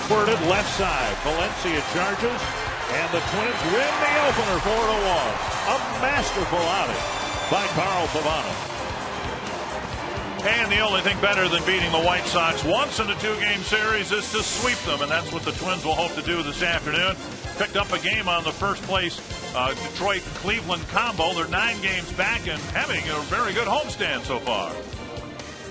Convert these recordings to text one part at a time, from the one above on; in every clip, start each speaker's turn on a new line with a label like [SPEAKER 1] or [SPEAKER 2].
[SPEAKER 1] Squirted left side. Valencia charges, and the Twins win the opener 4-1. A masterful outing by Carl Pavano.
[SPEAKER 2] And the only thing better than beating the White Sox once in a two-game series is to sweep them, and that's what the Twins will hope to do this afternoon. Picked up a game on the first-place Detroit-Cleveland combo. They're 9 games back and having a very good homestand so far.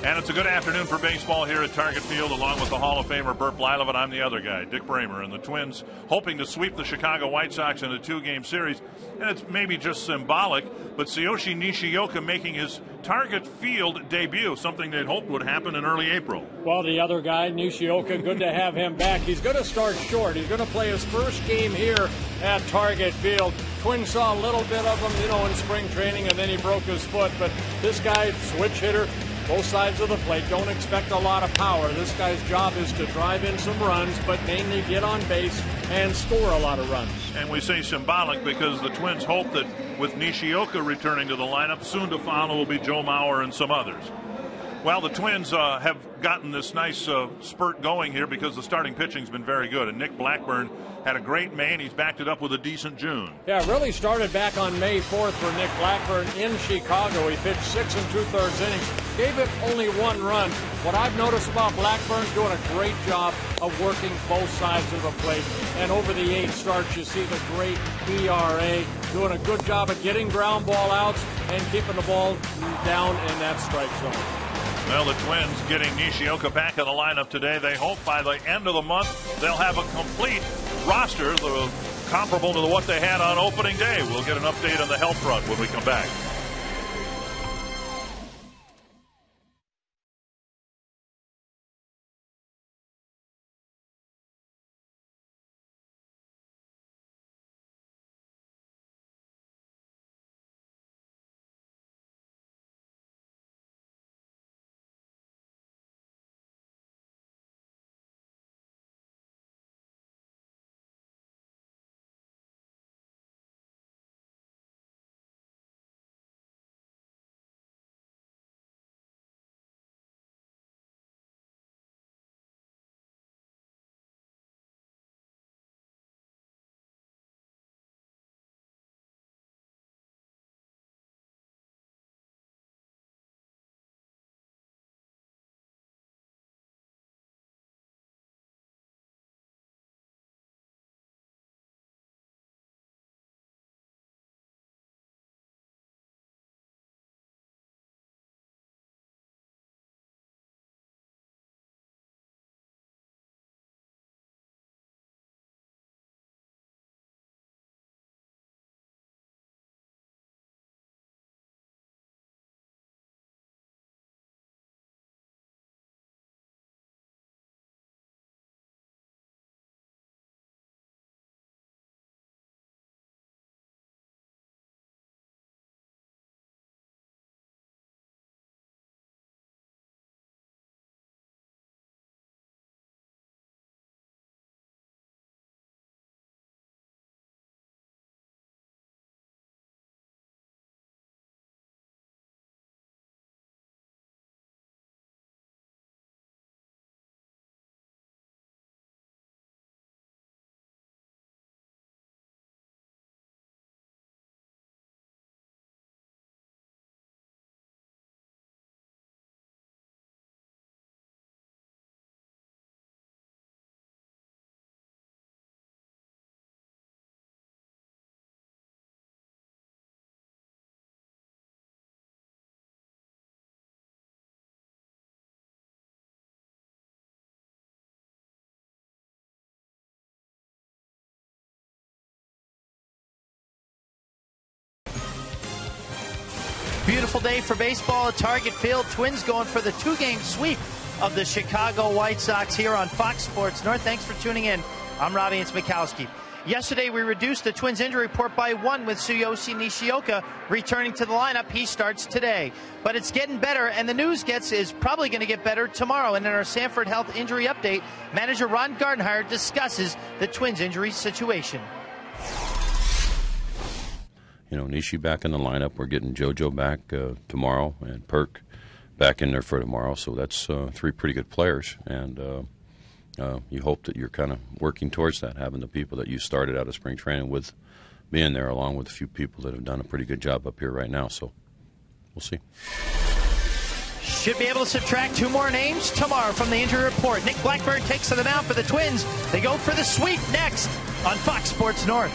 [SPEAKER 2] And it's a good afternoon for baseball here at Target Field, along with the Hall of Famer Burt Blyleven. I'm the other guy, Dick Bramer, and the Twins hoping to sweep the Chicago White Sox in a two-game series. And it's maybe just symbolic, but Tsuyoshi Nishioka making his Target Field debut, something they'd hoped would happen in early April.
[SPEAKER 3] Well, the other guy, Nishioka, good to have him back. He's going to start short. He's going to play his first game here at Target Field. Twins saw a little bit of him, in spring training, and then he broke his foot. But this guy, switch hitter, both sides of the plate, don't expect a lot of power. This guy's job is to drive in some runs, but mainly get on base and score a lot of runs.
[SPEAKER 2] And we say symbolic because the Twins hope that with Nishioka returning to the lineup, soon to follow will be Joe Mauer and some others. Well, the Twins have gotten this nice spurt going here because the starting pitching's been very good. And Nick Blackburn had a great May, and he's backed it up with a decent June.
[SPEAKER 3] Yeah, it really started back on May 4th for Nick Blackburn in Chicago. He pitched 6 2/3 innings, gave it only 1 run. What I've noticed about Blackburn, doing a great job of working both sides of the plate. And over the 8 starts, you see the great ERA, doing a good job of getting ground ball outs and keeping the ball down in that strike zone.
[SPEAKER 2] Well, the Twins getting Nishioka back in the lineup today. They hope by the end of the month they'll have a complete roster comparable to what they had on opening day. We'll get an update on the health front when we come back.
[SPEAKER 4] Beautiful day for baseball at Target Field. Twins going for the 2-game sweep of the Chicago White Sox here on Fox Sports North. Thanks for tuning in. I'm Robbie Mikowski. Yesterday, we reduced the Twins injury report by 1 with Tsuyoshi Nishioka returning to the lineup. He starts today. But it's getting better, and the news is probably going to get better tomorrow. And in our Sanford Health injury update, manager Ron Gardenhire discusses the Twins injury situation.
[SPEAKER 5] Nishi back in the lineup. We're getting JoJo back tomorrow, and Perk back in there for tomorrow. So that's 3 pretty good players. And, you hope that you're kind of working towards that, having the people that you started out of spring training with being there, along with a few people that have done a pretty good job up here right now. So we'll see.
[SPEAKER 4] Should be able to subtract 2 more names tomorrow from the injury report. Nick Blackburn takes to the mound for the Twins. They go for the sweep next on Fox Sports North.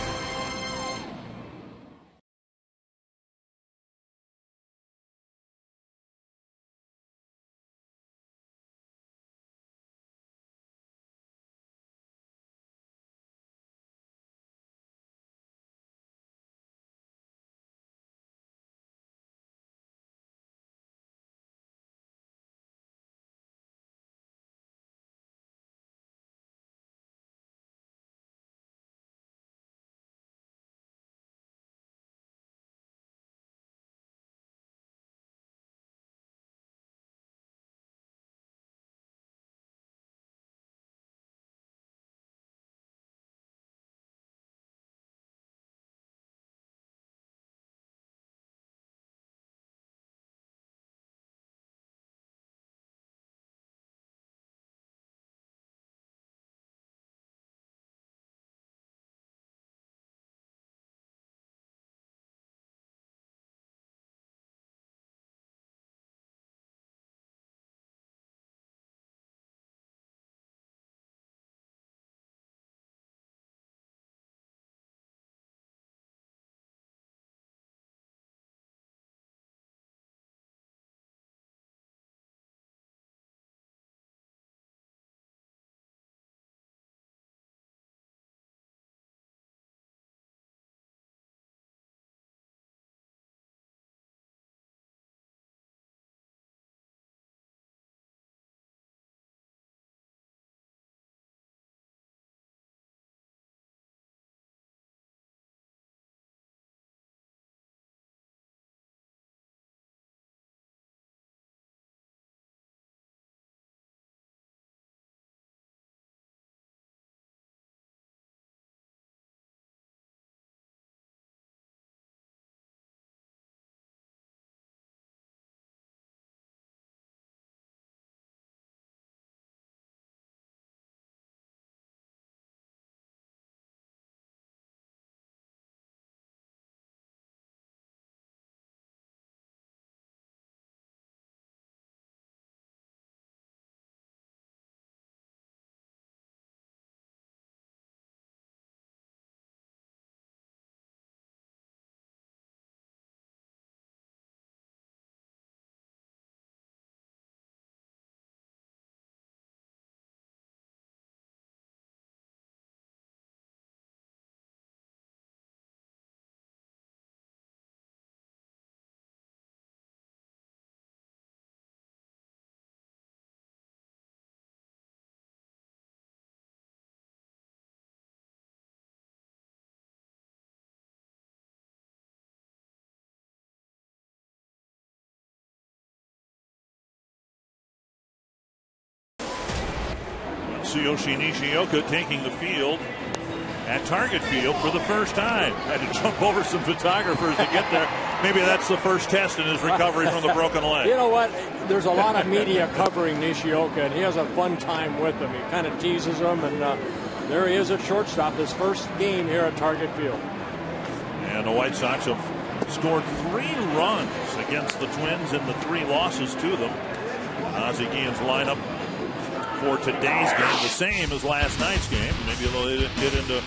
[SPEAKER 1] Tsuyoshi Nishioka taking the field at Target Field for the first time. Had to jump over some photographers to get there. Maybe that's the first test in his recovery from the broken leg.
[SPEAKER 3] You know what? There's a lot of media covering Nishioka, and he has a fun time with them. He kind of teases them, and there he is at shortstop, his first game here at Target Field.
[SPEAKER 1] And the White Sox have scored 3 runs against the Twins in the 3 losses to them. Ozzie Guillen's lineup for today's game, the same as last night's game. Maybe they'll get into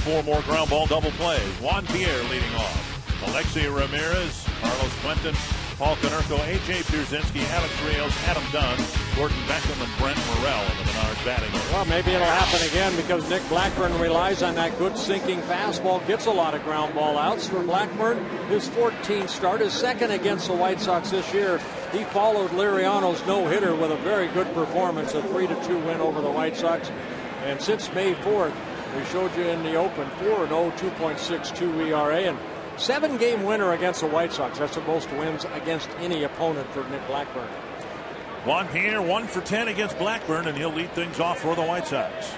[SPEAKER 1] 4 more ground ball double plays. Juan Pierre leading off. Alexei Ramirez, Carlos Quentin, Paul Konerko, A.J. Pierzynski, Alex Rios, Adam Dunn, Gordon Beckham, and Brent Morrell in the Menards batting order.
[SPEAKER 3] Well, maybe it'll happen again because Nick Blackburn relies on that good sinking fastball, gets a lot of ground ball outs for Blackburn. His 14th start, his second against the White Sox this year. He followed Liriano's no-hitter with a very good performance, a 3-2 win over the White Sox. And since May 4th, we showed you in the open, 4-0, 2.62 ERA, and 7-game winner against the White Sox. That's the most wins against any opponent for Nick Blackburn.
[SPEAKER 1] Juan Pierre 1 for 10 against Blackburn, and he'll lead things off for the White Sox.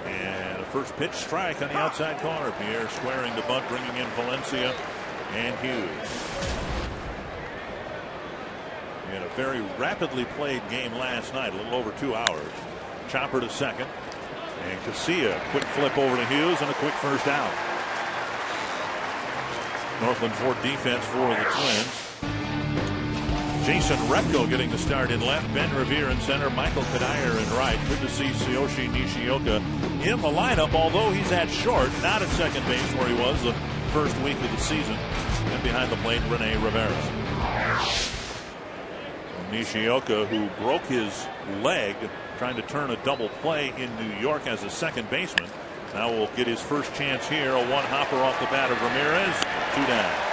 [SPEAKER 1] And a first pitch strike on the outside corner. Pierre squaring the bunt, bringing in Valencia and Hughes. in a very rapidly played game last night, a little over 2 hours. Chopper to second, and Casilla quick flip over to Hughes and a quick first out. Northland Fort defense for the Twins. Jason Repko getting the start in left, Ben Revere in center, Michael Kadire in right. Good to see Tsuyoshi Nishioka in the lineup, although he's at short, not at second base where he was the first week of the season. And behind the plate, Rene Rivera. Nishioka, who broke his leg trying to turn a double play in New York as a second baseman, now will get his first chance here. A one-hopper off the bat of Ramirez. 2 down.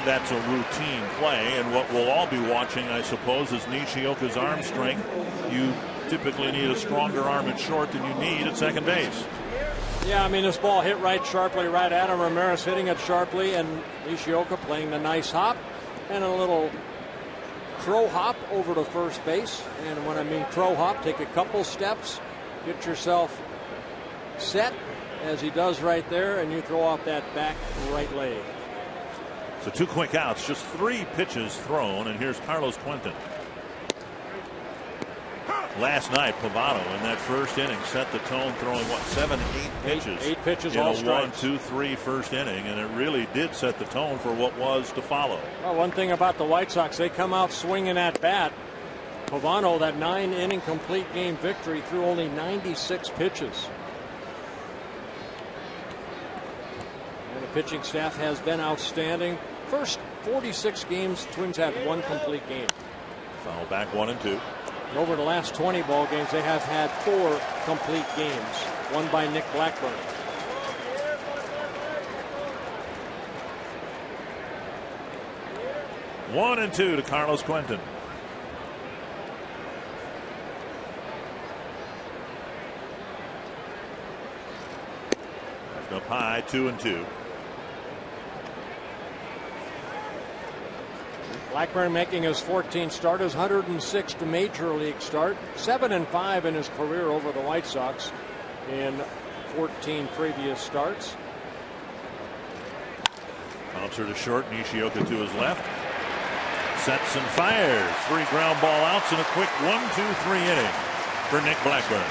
[SPEAKER 1] That's a routine play, and what we'll all be watching, I suppose, is Nishioka's arm strength. You typically need a stronger arm at short than you need at second base.
[SPEAKER 3] Yeah, I mean, this ball hit right sharply right at him. Ramirez hitting it sharply, and Nishioka playing the nice hop and a little crow hop over to first base. And when I mean crow hop, take a couple steps, get yourself set, as he does right there, and you throw off that back right leg.
[SPEAKER 1] So 2 quick outs, just 3 pitches thrown, and here's Carlos Quentin. Last night, Pavano in that first inning set the tone, throwing 7, 8 pitches.
[SPEAKER 3] 8 pitches,
[SPEAKER 1] in
[SPEAKER 3] all
[SPEAKER 1] a
[SPEAKER 3] strikes.
[SPEAKER 1] 1, 2, 3 first inning, and it really did set the tone for what was to follow.
[SPEAKER 3] Well, one thing about the White Sox, they come out swinging at bat. Pavano, that 9-inning complete game victory, threw only 96 pitches. And the pitching staff has been outstanding. First 46 games, Twins had 1 complete game.
[SPEAKER 1] Foul back 1 and 2.
[SPEAKER 3] And over the last 20 ball games, they have had 4 complete games, one by Nick Blackburn.
[SPEAKER 1] One and 2 to Carlos Quentin. Left up high, 2 and 2.
[SPEAKER 3] Blackburn making his 14th start, his 106th major league start, 7-5 in his career over the White Sox in 14 previous starts.
[SPEAKER 1] Bouncer to short, Nishioka to his left. Sets and fires. 3 ground ball outs in a quick 1-2-3 inning for Nick Blackburn.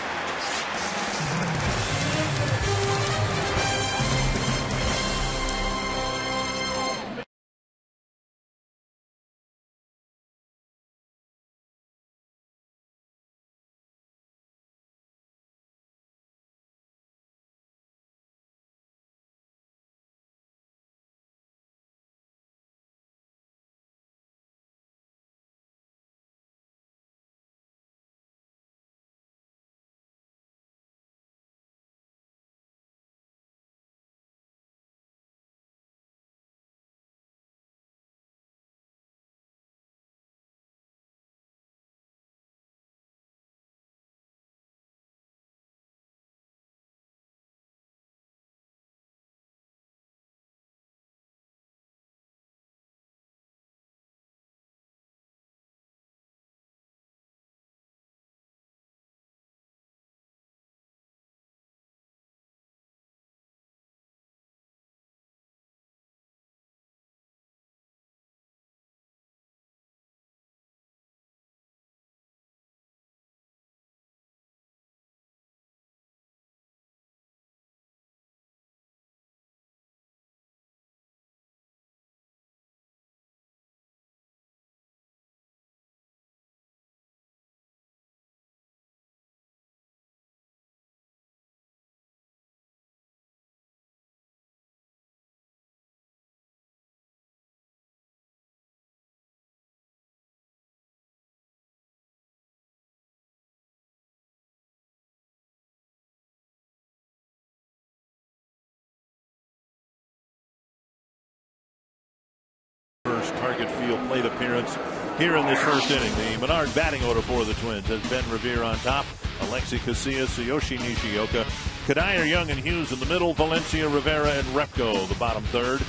[SPEAKER 1] First Target Field plate appearance here in this first inning. The Menard batting order for the Twins has Ben Revere on top, Alexi Casilla, Tsuyoshi Nishioka, Kadire, Young, and Hughes in the middle, Valencia, Rivera, and Repko the bottom third.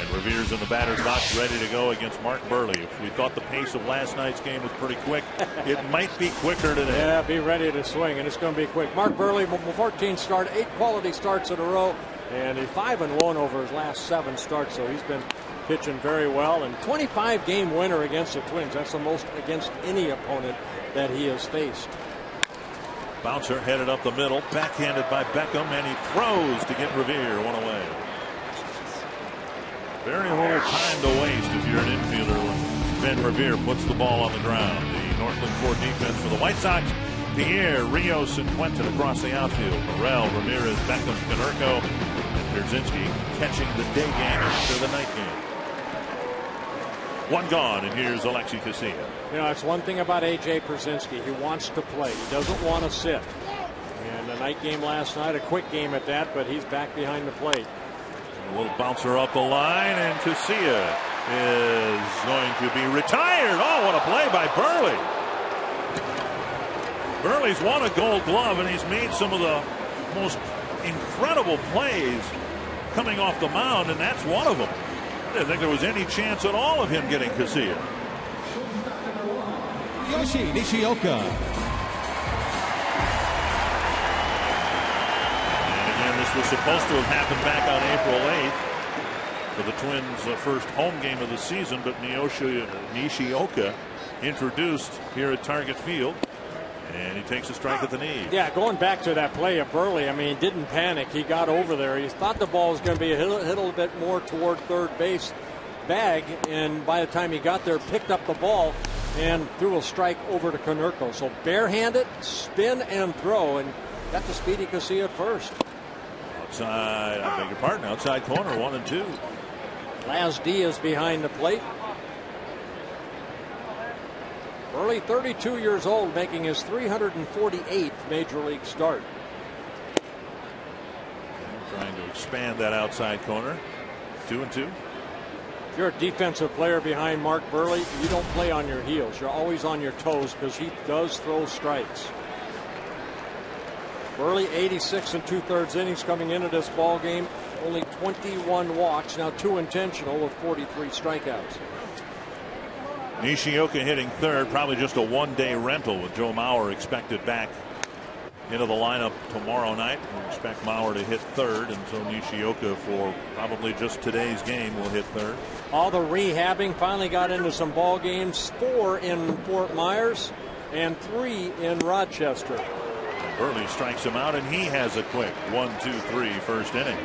[SPEAKER 1] And Revere's in the batter's box ready to go against Mark Burley. If we thought the pace of last night's game was pretty quick, it might be quicker today.
[SPEAKER 3] Yeah, be ready to swing, and it's going to be quick. Mark Burley, 14 start, 8 quality starts in a row. And he's 5-1 over his last 7 starts, so he's been pitching very well. And 25-game winner against the Twins. That's the most against any opponent that he has faced.
[SPEAKER 1] Bouncer headed up the middle, backhanded by Beckham, and he throws to get Revere one away. Very little time to waste if you're an infielder when Ben Revere puts the ball on the ground. The Northland 4 defense for the White Sox. Pierre, Rios, and Quentin across the outfield. Morel, Ramirez, Beckham, Konerko, and Pierzynski catching the day game after the night game. 1 gone, and here's Alexi Casilla.
[SPEAKER 3] You know, that's one thing about A.J. Pierzynski. He wants to play. He doesn't want to sit. And the night game last night, a quick game at that, but he's back behind the plate.
[SPEAKER 1] A little bouncer up the line, and Casilla is going to be retired. Oh, what a play by Burley. Burley's won a Gold Glove, and he's made some of the most incredible plays coming off the mound, and that's one of them. I didn't think there was any chance at all of him getting Casilla.
[SPEAKER 6] Yoshi Nishioka.
[SPEAKER 1] And again, this was supposed to have happened back on April 8th for the Twins' first home game of the season, but Nishioka introduced here at Target Field. And he takes a strike at the knee.
[SPEAKER 3] Yeah, going back to that play of Burley, I mean, he didn't panic. He got over there. He thought the ball was going to be hit a little bit more toward third base bag, and by the time he got there, picked up the ball and threw a strike over to Konerko. So barehanded, spin and throw, and got the Speedy Casilla at first.
[SPEAKER 1] Outside, I beg your pardon, outside corner, 1 and 2.
[SPEAKER 3] Laz Diaz behind the plate. Burley, 32 years old, making his 348th Major League start.
[SPEAKER 1] Trying to expand that outside corner. 2 and 2.
[SPEAKER 3] If you're a defensive player behind Mark Burley, you don't play on your heels. You're always on your toes because he does throw strikes. Burley, 86 2/3 innings coming into this ball game. Only 21 walks, now 2 intentional with 43 strikeouts.
[SPEAKER 1] Nishioka hitting third, probably just a one-day rental with Joe Mauer expected back into the lineup tomorrow night. We expect Mauer to hit third, and so Nishioka for probably just today's game will hit third.
[SPEAKER 3] All the rehabbing, finally got into some ball games. 4 in Fort Myers and 3 in Rochester.
[SPEAKER 1] And Burley strikes him out, and he has a quick 1-2-3 first inning.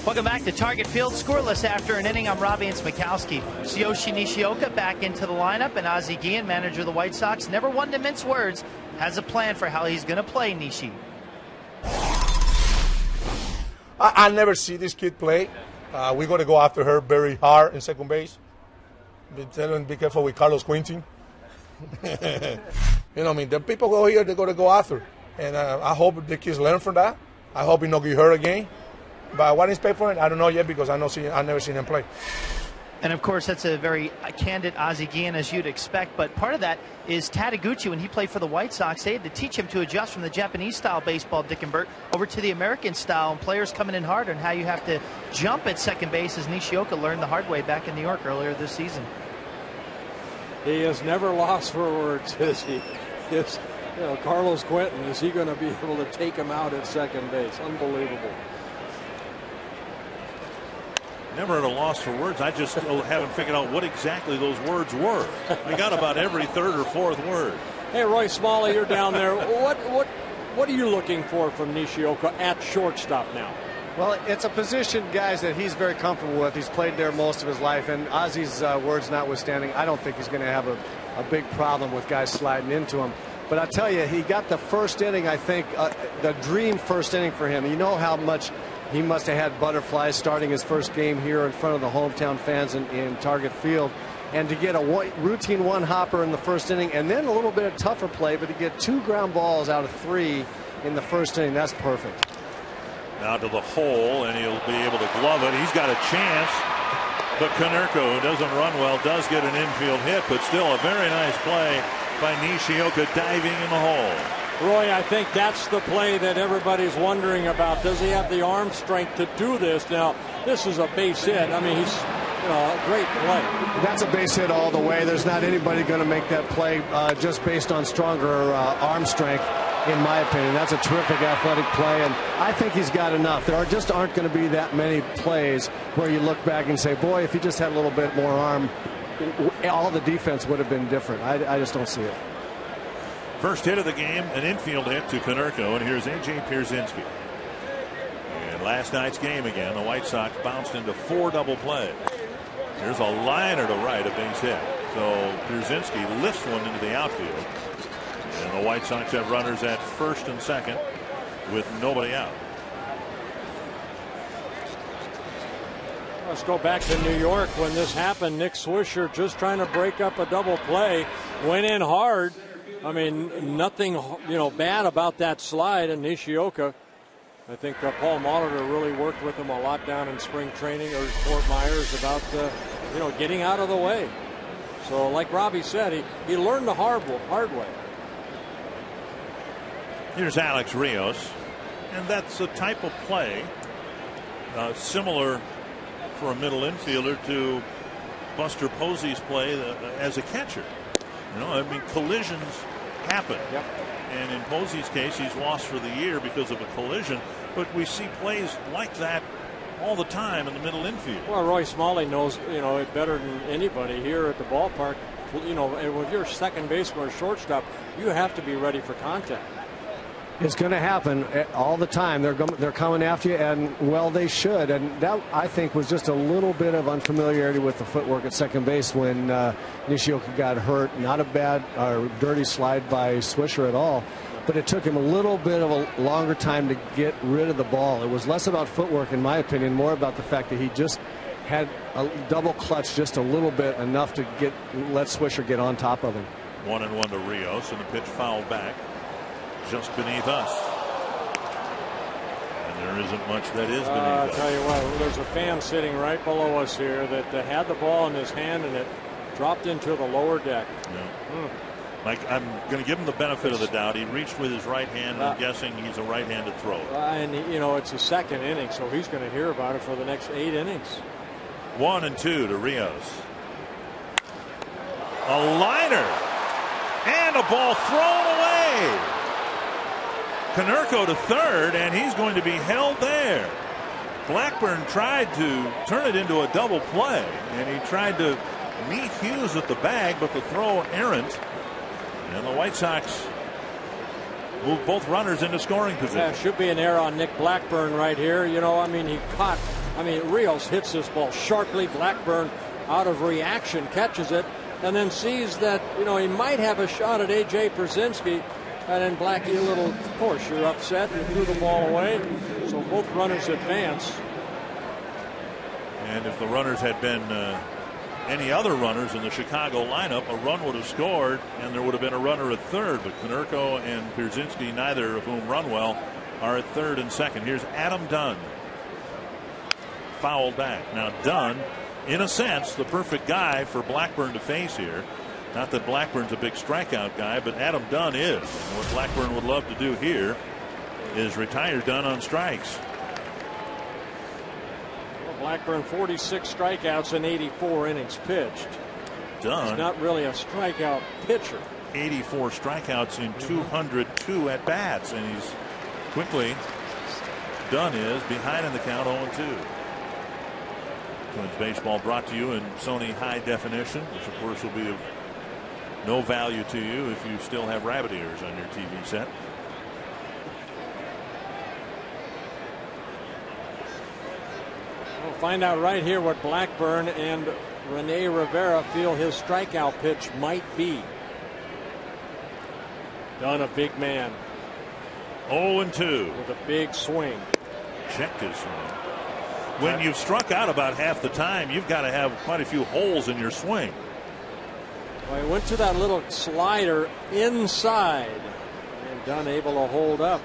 [SPEAKER 4] Welcome back to Target Field. Scoreless after an inning. I'm Robbie and Smikowski. Yoshi Nishioka back into the lineup, and Ozzie Guillen, manager of the White Sox, never one to mince words, has a plan for how he's going to play Nishi.
[SPEAKER 7] I never see this kid play. We're going to go after her very hard in second base. Tell him be careful with Carlos Quintin. You know, I mean, the people go here, they're going to go after. And I hope the kids learn from that. I hope he not get hurt again. But what is paid for it, I don't know yet because I've never seen him play.
[SPEAKER 4] And of course, that's a very candid Ozzie Guillen, as you'd expect. But part of that is Tadeguchi, when he played for the White Sox, they had to teach him to adjust from the Japanese-style baseball, Dick and Bert, over to the American style, and players coming in hard, and how you have to jump at second base, as Nishioka learned the hard way back in New York earlier this season.
[SPEAKER 3] He has never lost for words, is he? Carlos Quentin, is he going to be able to take him out at second base? Unbelievable.
[SPEAKER 1] Never at a loss for words. I just haven't figured out what exactly those words were. I got about every third or fourth word.
[SPEAKER 3] Hey, Roy Smalley, you're down there. What are you looking for from Nishioka at shortstop now?
[SPEAKER 6] Well, it's a position, guys, that he's very comfortable with. He's played there most of his life, and Ozzie's words notwithstanding, I don't think he's going to have a big problem with guys sliding into him. But I tell you, he got the first inning, I think, the dream first inning for him. You know how much he must have had butterflies starting his first game here in front of the hometown fans in Target Field. And to get a routine one-hopper in the first inning, and then a little bit of tougher play, but to get 2 ground balls out of 3 in the first inning, that's perfect.
[SPEAKER 1] Now to the hole, and he'll be able to glove it. He's got a chance. But Konerko, who doesn't run well, does get an infield hit, but still a very nice play by Nishioka diving in the hole.
[SPEAKER 3] Roy, I think that's the play that everybody's wondering about. Does he have the arm strength to do this? Now, this is a base hit. I mean, he's a great play.
[SPEAKER 6] That's a base hit all the way. There's not anybody going to make that play just based on stronger arm strength, in my opinion. That's a terrific athletic play, and I think he's got enough. There aren't going to be that many plays where you look back and say, boy, if he just had a little bit more arm, all the defense would have been different. I just don't see it.
[SPEAKER 1] First hit of the game, an infield hit to Konerko, and here's A.J. Pierzynski. And last night's game again, the White Sox bounced into 4 double plays. Here's a liner to right, a base hit. So Pierzynski lifts one into the outfield. And the White Sox have runners at first and second with nobody out.
[SPEAKER 3] Let's go back to New York when this happened. Nick Swisher just trying to break up a double play, went in hard. I mean, nothing bad about that slide. And Nishioka, I think Paul Molitor really worked with him a lot down in spring training, or Fort Myers, about getting out of the way. So like Robbie said, he learned the hard way.
[SPEAKER 1] Here's Alex Rios, and that's a type of play similar for a middle infielder to Buster Posey's play as a catcher. Collisions happen.
[SPEAKER 3] Yep.
[SPEAKER 1] And in Posey's case, he's lost for the year because of a collision. But we see plays like that all the time in the middle infield.
[SPEAKER 3] Well, Roy Smalley knows it better than anybody here at the ballpark. With your second baseman or shortstop, you have to be ready for contact.
[SPEAKER 6] It's going to happen all the time. They're coming after you, and well, they should. And that, I think, was just a little bit of unfamiliarity with the footwork at second base when Nishioka got hurt. Not a bad or dirty slide by Swisher at all, but it took him a little bit of a longer time to get rid of the ball. It was less about footwork, in my opinion, more about the fact that he just had a double clutch just a little bit, enough to let Swisher get on top of him.
[SPEAKER 1] 1-1 to Rios, and the pitch fouled back just beneath us. And there isn't much that is beneath us.
[SPEAKER 3] I'll tell you what, there's a fan sitting right below us here that had the ball in his hand, and it dropped into the lower deck.
[SPEAKER 1] Yeah. Like, I'm going to give him the benefit of the doubt. He reached with his right hand, and I'm guessing he's a right-handed thrower.
[SPEAKER 3] And it's a second inning, so he's going to hear about it for the next 8 innings.
[SPEAKER 1] 1-2 to Rios. A liner and a ball thrown away. Konerko to third, and he's going to be held there. Blackburn tried to turn it into a double play, and he tried to meet Hughes at the bag, but the throw errant. And the White Sox move both runners into scoring position.
[SPEAKER 3] Yeah, should be an error on Nick Blackburn right here. Rios hits this ball sharply. Blackburn, out of reaction, catches it, and then sees that, he might have a shot at A.J. Pierzynski. And then Blackie, of course, you're upset. You threw the ball away. So both runners advance.
[SPEAKER 1] And if the runners had been any other runners in the Chicago lineup, a run would have scored and there would have been a runner at third. But Konerko and Pierzynski, neither of whom run well, are at third and second. Here's Adam Dunn. Fouled back. Now Dunn, in a sense, the perfect guy for Blackburn to face here. Not that Blackburn's a big strikeout guy, but Adam Dunn is. And what Blackburn would love to do here is retire Dunn on strikes.
[SPEAKER 3] Well, Blackburn 46 strikeouts in 84 innings pitched.
[SPEAKER 1] Dunn,
[SPEAKER 3] he's not really a strikeout pitcher.
[SPEAKER 1] 84 strikeouts in 202 at bats, and he's quickly, Dunn is behind in the count 0-2. Twins baseball brought to you in Sony high definition, which of course will be of no value to you if you still have rabbit ears on your TV set.
[SPEAKER 3] We'll find out right here what Blackburn and Rene Rivera feel his strikeout pitch might be. Dunn, a big man.
[SPEAKER 1] 0-2.
[SPEAKER 3] With a big swing.
[SPEAKER 1] Checked his swing. When you've struck out about half the time, you've got to have quite a few holes in your swing.
[SPEAKER 3] Well, he went to that little slider inside, and Dunn able to hold up.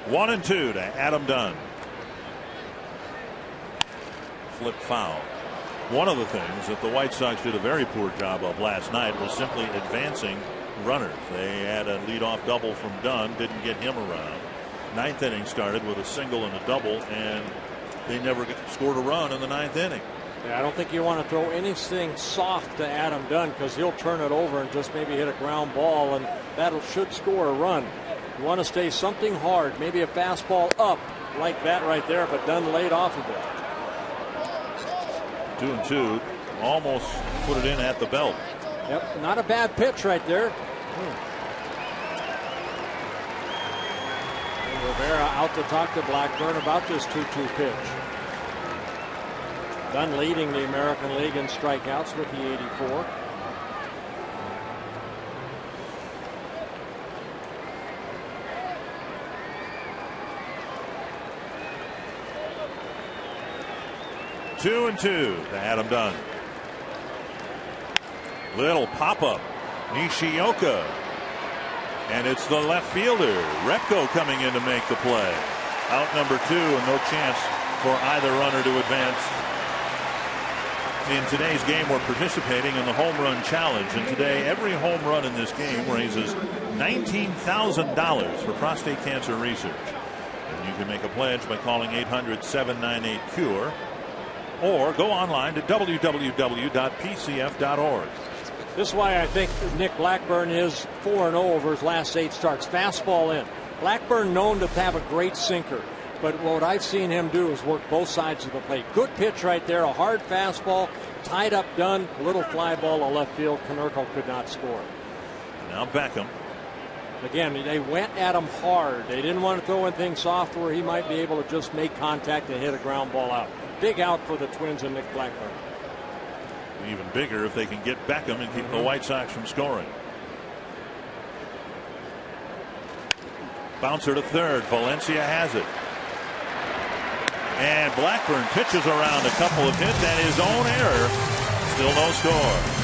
[SPEAKER 1] One and two to Adam Dunn. Flip foul. One of the things that the White Sox did a very poor job of last night was simply advancing runners. They had a leadoff double from Dunn, didn't get him around. Ninth inning started with a single and a double, and they never scored a run in the ninth inning.
[SPEAKER 3] Yeah, I don't think you want to throw anything soft to Adam Dunn because he'll turn it over and just maybe hit a ground ball, and that should score a run. You want to stay something hard, maybe a fastball up like that right there, but Dunn laid off of it. 2-2,
[SPEAKER 1] almost put it in at the belt.
[SPEAKER 3] Yep, not a bad pitch right there. And Rivera out to talk to Blackburn about this 2-2 pitch. Dunn leading the American League in strikeouts with the 84.
[SPEAKER 1] Two and two to Adam Dunn. Little pop-up. Nishioka. And it's the left fielder, Repko, coming in to make the play. Out number two, and no chance for either runner to advance. In today's game, we're participating in the Home Run Challenge. And today, every home run in this game raises $19,000 for prostate cancer research. And you can make a pledge by calling 800-798-CURE. Or go online to www.pcf.org.
[SPEAKER 3] This is why I think Nick Blackburn is 4-0 over his last 8 starts. Fastball in. Blackburn known to have a great sinker, but what I've seen him do is work both sides of the plate. Good pitch right there, a hard fastball, tied up Dunn, a little fly ball to left field. Konerko could not score.
[SPEAKER 1] Now Beckham.
[SPEAKER 3] Again, they went at him hard. They didn't want to throw anything soft where he might be able to just make contact and hit a ground ball out. Big out for the Twins and Nick Blackburn.
[SPEAKER 1] Even bigger if they can get Beckham and keep the White Sox from scoring. Bouncer to third. Valencia has it. And Blackburn pitches around a couple of hits and his own error. Still no score.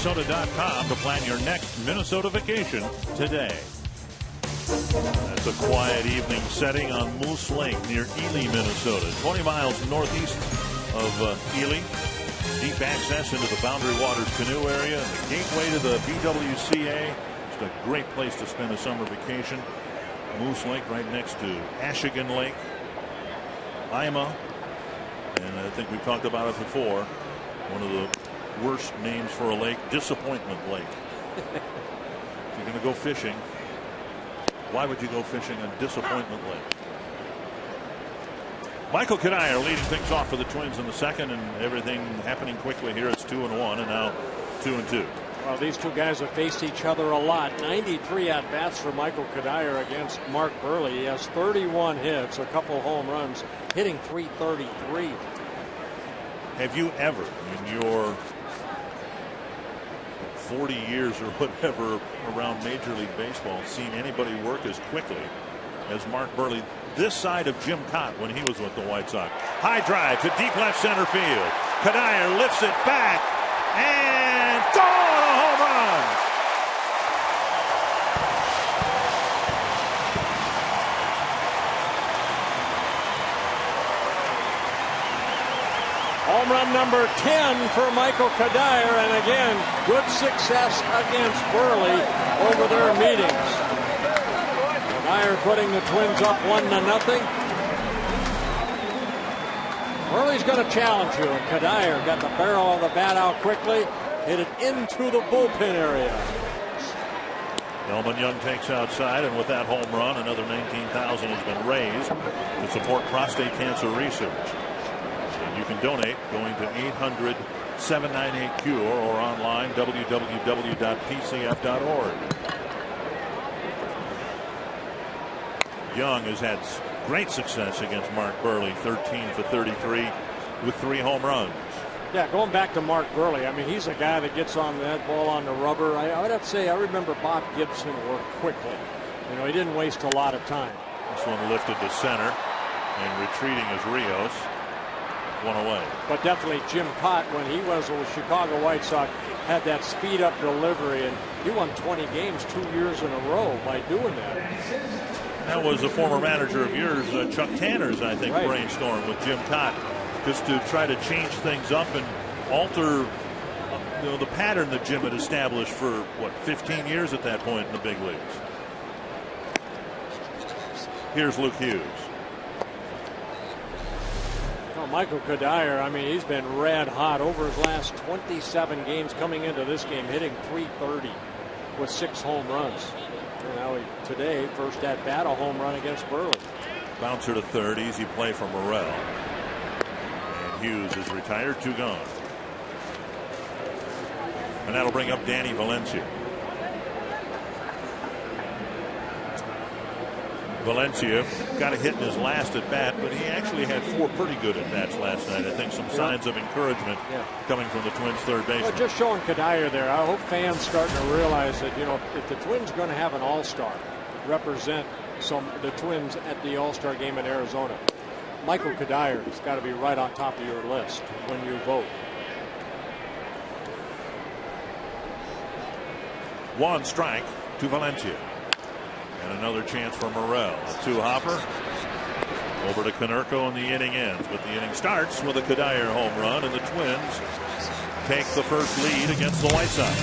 [SPEAKER 1] MyMinnesota.com to plan your next Minnesota vacation today. That's a quiet evening setting on Moose Lake near Ely, Minnesota. 20 miles northeast of Ely. Deep access into the Boundary Waters canoe area and the gateway to the BWCA. Just a great place to spend a summer vacation. Moose Lake right next to Ashigan Lake. Ima. And I think we've talked about it before. One of the worst names for a lake, Disappointment Lake. If you're going to go fishing, why would you go fishing on Disappointment Lake? Michael Cuddyer leading things off for the Twins in the second, and everything happening quickly here. It's 2-1 and now 2-2.
[SPEAKER 3] Well, these two guys have faced each other a lot. 93 at-bats for Michael Cuddyer against Mark Buehrle. He has 31 hits, a couple home runs, hitting .333.
[SPEAKER 1] Have you ever, in your 40 years or whatever around Major League Baseball, seen anybody work as quickly as Mark Buehrle this side of Jim Cott when he was with the White Sox? High drive to deep left center field. Cuddyer lifts it back and gone, a home run.
[SPEAKER 3] Home run number 10 for Michael Cuddyer, and again, good success against Buehrle over their meetings. Cuddyer putting the Twins up 1-0. Buehrle's going to challenge you, and Cuddyer got the barrel of the bat out quickly, hit it into the bullpen area.
[SPEAKER 1] Elman Young takes outside, and with that home run, another $19,000 has been raised to support prostate cancer research. And you can donate going to 800-798-CURE or online www.pcf.org. Young has had great success against Mark Buehrle, 13 for 33 with 3 home runs.
[SPEAKER 3] Yeah, going back to Mark Buehrle, I mean, he's a guy that gets on that ball on the rubber. I would have to say, I remember Bob Gibson work quickly. You know, he didn't waste a lot of time.
[SPEAKER 1] This one lifted to center, and retreating is Rios. One away.
[SPEAKER 3] But definitely Jim Cott, when he was with the Chicago White Sox, had that speed-up delivery, and he won 20 games 2 years in a row by doing that.
[SPEAKER 1] That was a former manager of yours, Chuck Tanner's, I think,
[SPEAKER 3] right.
[SPEAKER 1] Brainstorm with Jim Cott, just to try to change things up and alter the pattern that Jim had established for, 15 years at that point in the big leagues. Here's Luke Hughes.
[SPEAKER 3] Well, Michael Cuddyer, I mean, he's been red hot over his last 27 games coming into this game, hitting .330 with 6 home runs. And now today, first at bat, a home run against Buehrle.
[SPEAKER 1] Bouncer to third, easy play from Morel. And Hughes is retired, 2 gone. And that'll bring up Danny Valencia. Valencia got a hit in his last at bat, but he actually had 4 pretty good at bats last night. I think some signs of encouragement coming from the Twins' third baseman.
[SPEAKER 3] Well, just showing Cuddyer there. I hope fans starting to realize that, you know, if the Twins are going to have an all-star represent the Twins at the all-star game in Arizona, Michael Cuddyer has got to be right on top of your list when you vote.
[SPEAKER 1] One strike to Valencia. And another chance for Morel. A 2-hopper. Over to Konerko, and the inning ends. But the inning starts with a Cuddyer home run, and the Twins take the first lead against the White Sox.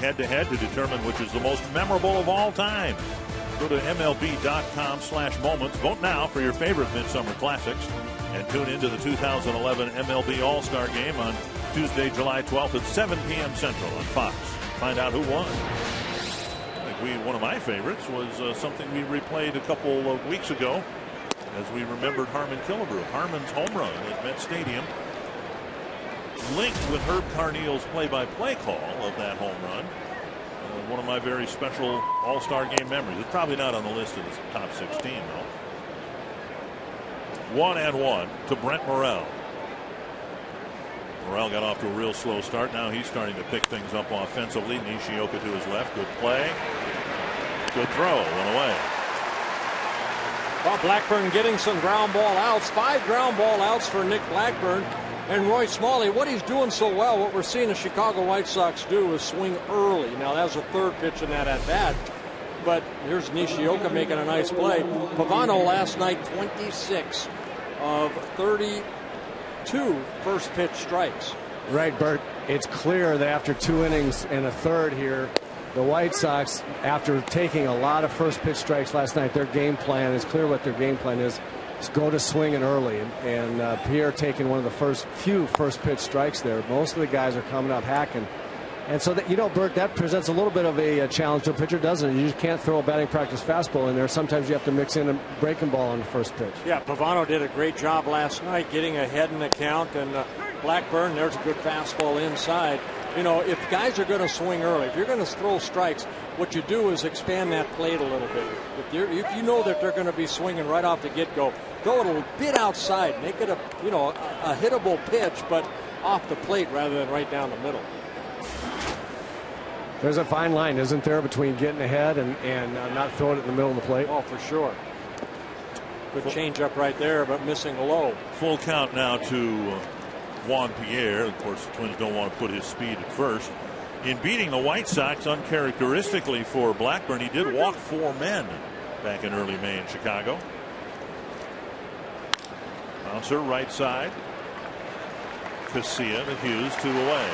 [SPEAKER 1] head-to-head to determine which is the most memorable of all time. Go to MLB.com/moments. Vote now for your favorite Midsummer Classics. And tune into the 2011 MLB All-Star Game on Tuesday, July 12th at 7 p.m. Central on Fox. Find out who won. One of my favorites was something we replayed a couple of weeks ago as we remembered Harmon Killebrew. Harmon's home run at Met Stadium linked with Herb Carneal's play-by-play call of that home run. One of my very special All-Star Game memories. It's probably not on the list of the top 16, though. 1-1 to Brent Morel. Morel got off to a real slow start. Now he's starting to pick things up offensively. Nishioka to his left. Good play. Good throw. Went away.
[SPEAKER 3] Well, Blackburn getting some ground ball outs. 5 ground ball outs for Nick Blackburn. And Roy Smalley, what he's doing so well, what we're seeing the Chicago White Sox do is swing early. Now, that was the third pitch in that at-bat. But here's Nishioka making a nice play. Pavano last night, 26 of 32 first pitch strikes.
[SPEAKER 6] Right, Bert. It's clear that after 2 innings and a third here, the White Sox, after taking a lot of first pitch strikes last night, their game plan is clear. What their game plan is go to swinging early. And Pierre taking one of the few first pitch strikes there. Most of the guys are coming up hacking. And so, that, Bert, that presents a little bit of a challenge to a pitcher, doesn't it? You just can't throw a batting practice fastball in there. Sometimes you have to mix in a breaking ball on the first pitch.
[SPEAKER 3] Yeah, Pavano did a great job last night getting ahead in the count. And Blackburn, there's a good fastball inside. If guys are going to swing early, if you're going to throw strikes, what you do is expand that plate a little bit. If you know that they're going to be swinging right off the get-go, throw it a bit outside. Make it a hittable pitch, but off the plate rather than right down the middle.
[SPEAKER 6] There's a fine line, isn't there, between getting ahead and not throwing it in the middle of the plate?
[SPEAKER 3] Oh, for sure. Good change up right there, but missing a low.
[SPEAKER 1] Full count now to Juan Pierre. Of course, the Twins don't want to put his speed at first. In beating the White Sox uncharacteristically for Blackburn, he did walk 4 men back in early May in Chicago. Bouncer right side. Casilla to Hughes, 2 away.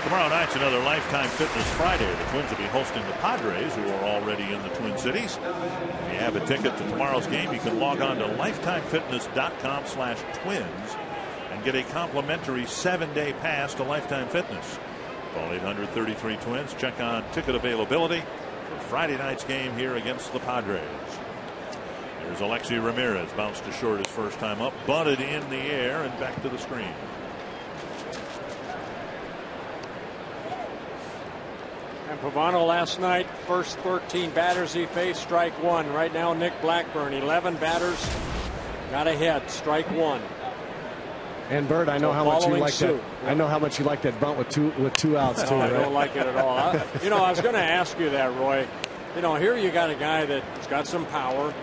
[SPEAKER 1] Tomorrow night's another Lifetime Fitness Friday. The Twins will be hosting the Padres, who are already in the Twin Cities. If you have a ticket to tomorrow's game, you can log on to lifetimefitness.com/twins and get a complimentary 7-day pass to Lifetime Fitness. Call 800-33-TWINS. Check on ticket availability for Friday night's game here against the Padres. There's Alexi Ramirez, bounced to short his first time up, bunted in the air and back to the screen.
[SPEAKER 3] And Pavano last night, first 13 batters he faced, strike 1. Right now, Nick Blackburn, 11 batters, got ahead, strike 1.
[SPEAKER 6] And Bert, I know how much you like that. I know how much you like that bunt with two outs too.
[SPEAKER 3] I
[SPEAKER 6] right?
[SPEAKER 3] don't like it at all. I was going to ask you that, Roy. Here you got a guy that's got some power.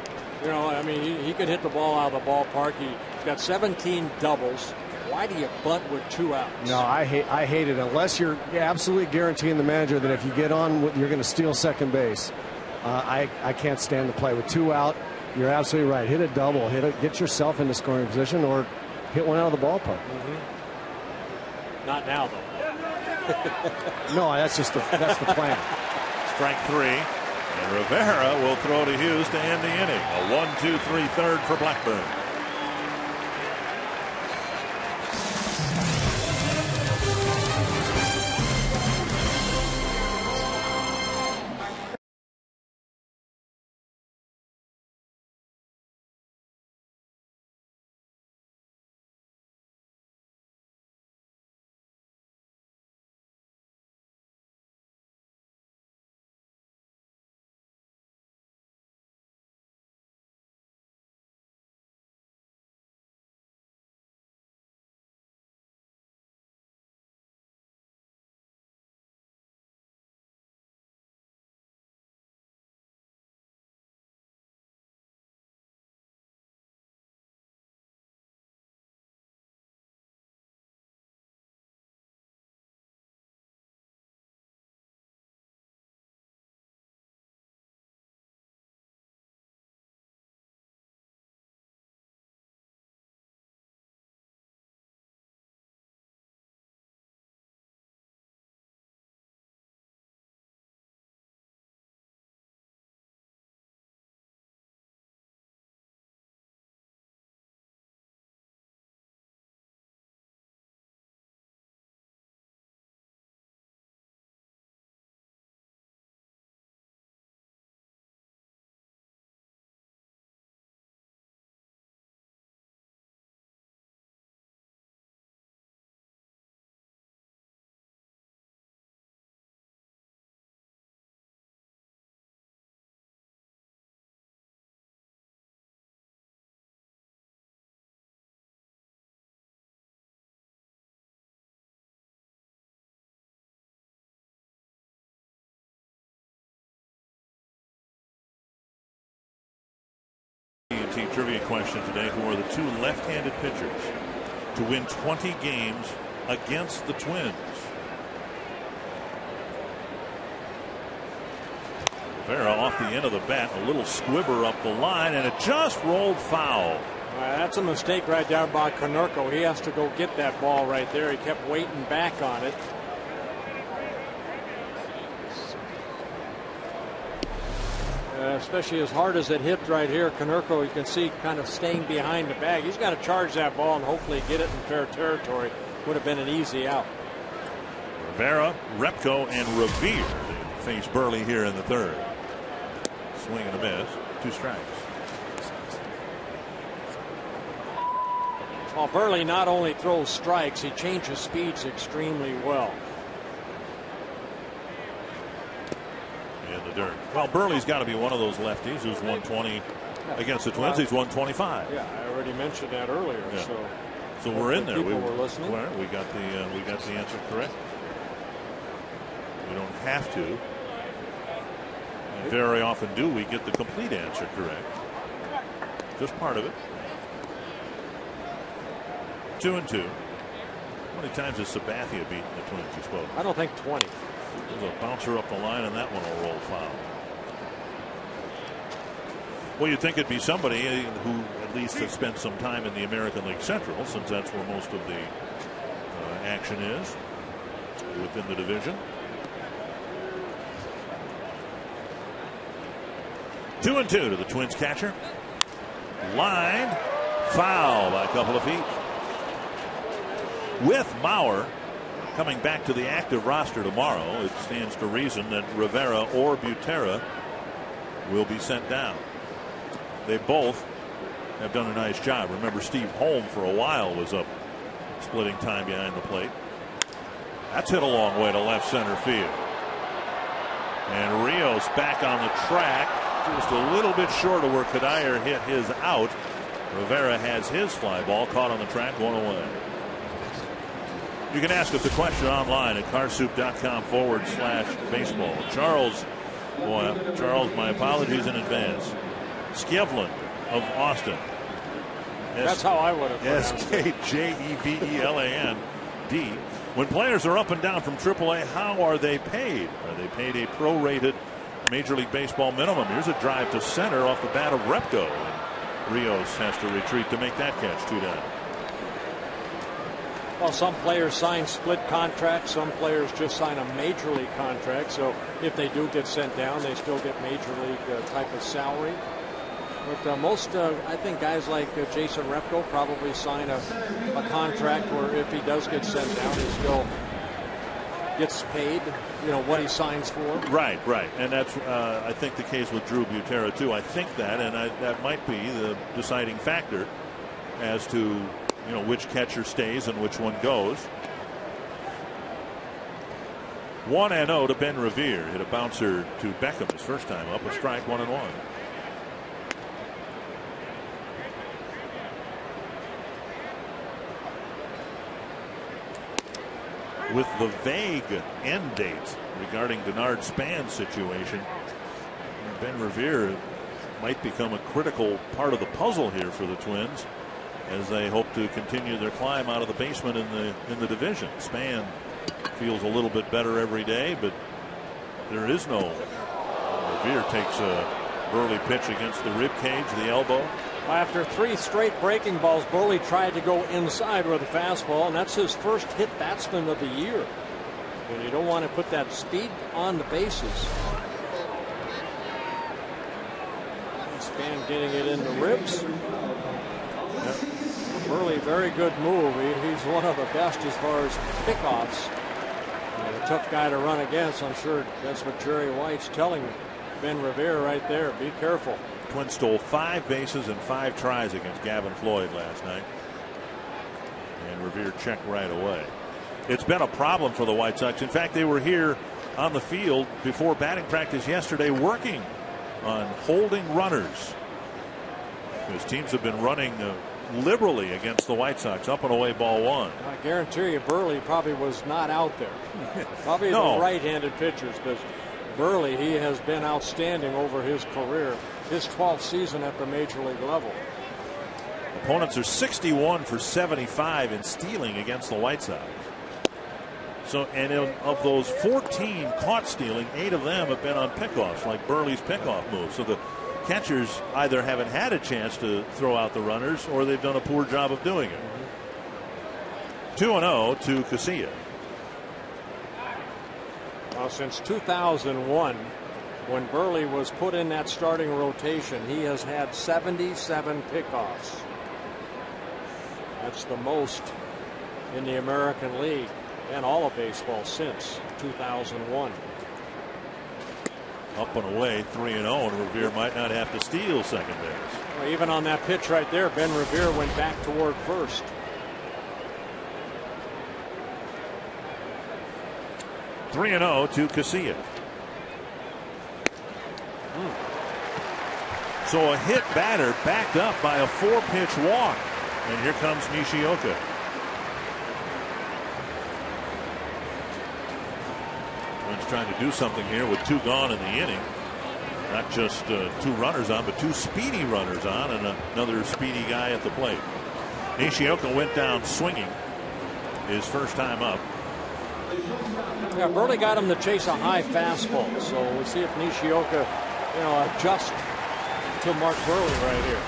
[SPEAKER 3] He could hit the ball out of the ballpark. He's got 17 doubles. Why do you bunt with 2 outs?
[SPEAKER 6] No, I hate it unless you're absolutely guaranteeing the manager that if you get on, you're going to steal second base. I can't stand the play with 2 out. You're absolutely right. Hit a double. Get yourself into scoring position or hit one out of the ballpark.
[SPEAKER 3] Mm-hmm. Not now, though.
[SPEAKER 6] No, that's the plan.
[SPEAKER 1] Strike 3. And Rivera will throw to Hughes to end the inning. A 1-2-3 third for Blackburn. trivia question today. Who are the two left-handed pitchers to win 20 games against the Twins? Rivera off the end of the bat, a little squibber up the line, and it just rolled foul.
[SPEAKER 3] That's a mistake right there by Konerko. He has to go get that ball right there. He kept waiting back on it. Especially as hard as it hit right here, Konerko, you can see kind of staying behind the bag. He's got to charge that ball and hopefully get it in fair territory. Would have been an easy out.
[SPEAKER 1] Rivera, Repko, and Revere face Burley here in the third. Swing and a miss. 2 strikes.
[SPEAKER 3] Well, Burley not only throws strikes, he changes speeds extremely well.
[SPEAKER 1] In the dirt. Well, Burley's got to be one of those lefties who's 120 against the Twins. He's 125.
[SPEAKER 3] Yeah, I already mentioned that earlier.
[SPEAKER 1] Yeah. So we're in there.
[SPEAKER 3] People were listening.
[SPEAKER 1] We got the answer correct. We don't have to. And very often do we get the complete answer correct. Just part of it. 2-2. How many times has Sabathia beaten the Twins, you suppose?
[SPEAKER 3] I don't think 20.
[SPEAKER 1] There's a bouncer up the line, and that one will roll foul. Well, you'd think it'd be somebody who at least has spent some time in the American League Central, since that's where most of the action is within the division. 2-2 to the Twins catcher. Lined, foul by a couple of feet. With Mauer coming back to the active roster tomorrow, it stands to reason that Rivera or Butera will be sent down. They both have done a nice job. Remember, Steve Holm for a while was up splitting time behind the plate. That's hit a long way to left center field. And Rios back on the track, just a little bit short of where Cuddyer hit his out. Rivera has his fly ball caught on the track, one away. You can ask us a question online at carsoup.com/baseball. Charles, my apologies in advance. Skjevland of Austin.
[SPEAKER 3] That's how I would have pronounced it.
[SPEAKER 1] SKJEVELAND. When players are up and down from AAA, how are they paid? Are they paid a prorated Major League Baseball minimum? Here's a drive to center off the bat of Repko. And Rios has to retreat to make that catch. 2 down.
[SPEAKER 3] Well, some players sign split contracts. Some players just sign a major league contract. So if they do get sent down, they still get major league type of salary. But most, I think guys like Jason Repko probably sign a contract where if he does get sent down, he still gets paid, what he signs for. Right.
[SPEAKER 1] And that's, I think, the case with Drew Butera, too. I think that, and that might be the deciding factor as to which catcher stays and which one goes. 1-0 to Ben Revere. Hit a bouncer to Beckham his first time up. A strike, 1-1. With the vague end date regarding Denard Span's situation, Ben Revere might become a critical part of the puzzle here for the Twins as they hope to continue their climb out of the basement in the division. Span feels a little bit better every day, but there is no. Revere takes a Burley pitch against the rib cage, the elbow.
[SPEAKER 3] After 3 straight breaking balls, Burley tried to go inside with a fastball, and that's his first hit batsman of the year. And you don't want to put that speed on the bases. Span getting it in the ribs. Burley, very good move. He's one of the best as far as pickoffs. A tough guy to run against. I'm sure that's what Jerry White's telling Ben Revere right there. Be careful.
[SPEAKER 1] Twins stole 5 bases and 5 tries against Gavin Floyd last night. And Revere checked right away. It's been a problem for the White Sox. In fact, they were here on the field before batting practice yesterday working on holding runners. Because teams have been running liberally against the White Sox. Up and away, ball 1.
[SPEAKER 3] I guarantee you Burley probably was not out there. Probably
[SPEAKER 1] No.
[SPEAKER 3] the right-handed pitchers, because Burley, he has been outstanding over his career. His 12th season at the major league level.
[SPEAKER 1] Opponents are 61 for 75 in stealing against the White Sox. So, and of those 14 caught stealing, 8 of them have been on pickoffs, like Burley's pickoff move. So the catchers either haven't had a chance to throw out the runners, or they've done a poor job of doing it. 2-0 to Casilla.
[SPEAKER 3] Well, since 2001, when Burley was put in that starting rotation, he has had 77 pickoffs. That's the most in the American League and all of baseball since 2001.
[SPEAKER 1] Up and away, 3-0, and Revere might not have to steal second base.
[SPEAKER 3] Well, even on that pitch right there, Ben Revere went back toward first.
[SPEAKER 1] Three and 0 to Casilla. So a hit batter backed up by a 4-pitch walk, and here comes Nishioka. Twins trying to do something here with 2 gone in the inning. Not just 2 runners on, but 2 speedy runners on, and another speedy guy at the plate. Nishioka went down swinging his first time up.
[SPEAKER 3] Yeah, Burley got him to chase a high fastball, so we'll see if Nishioka, adjusts to Mark Burley right here.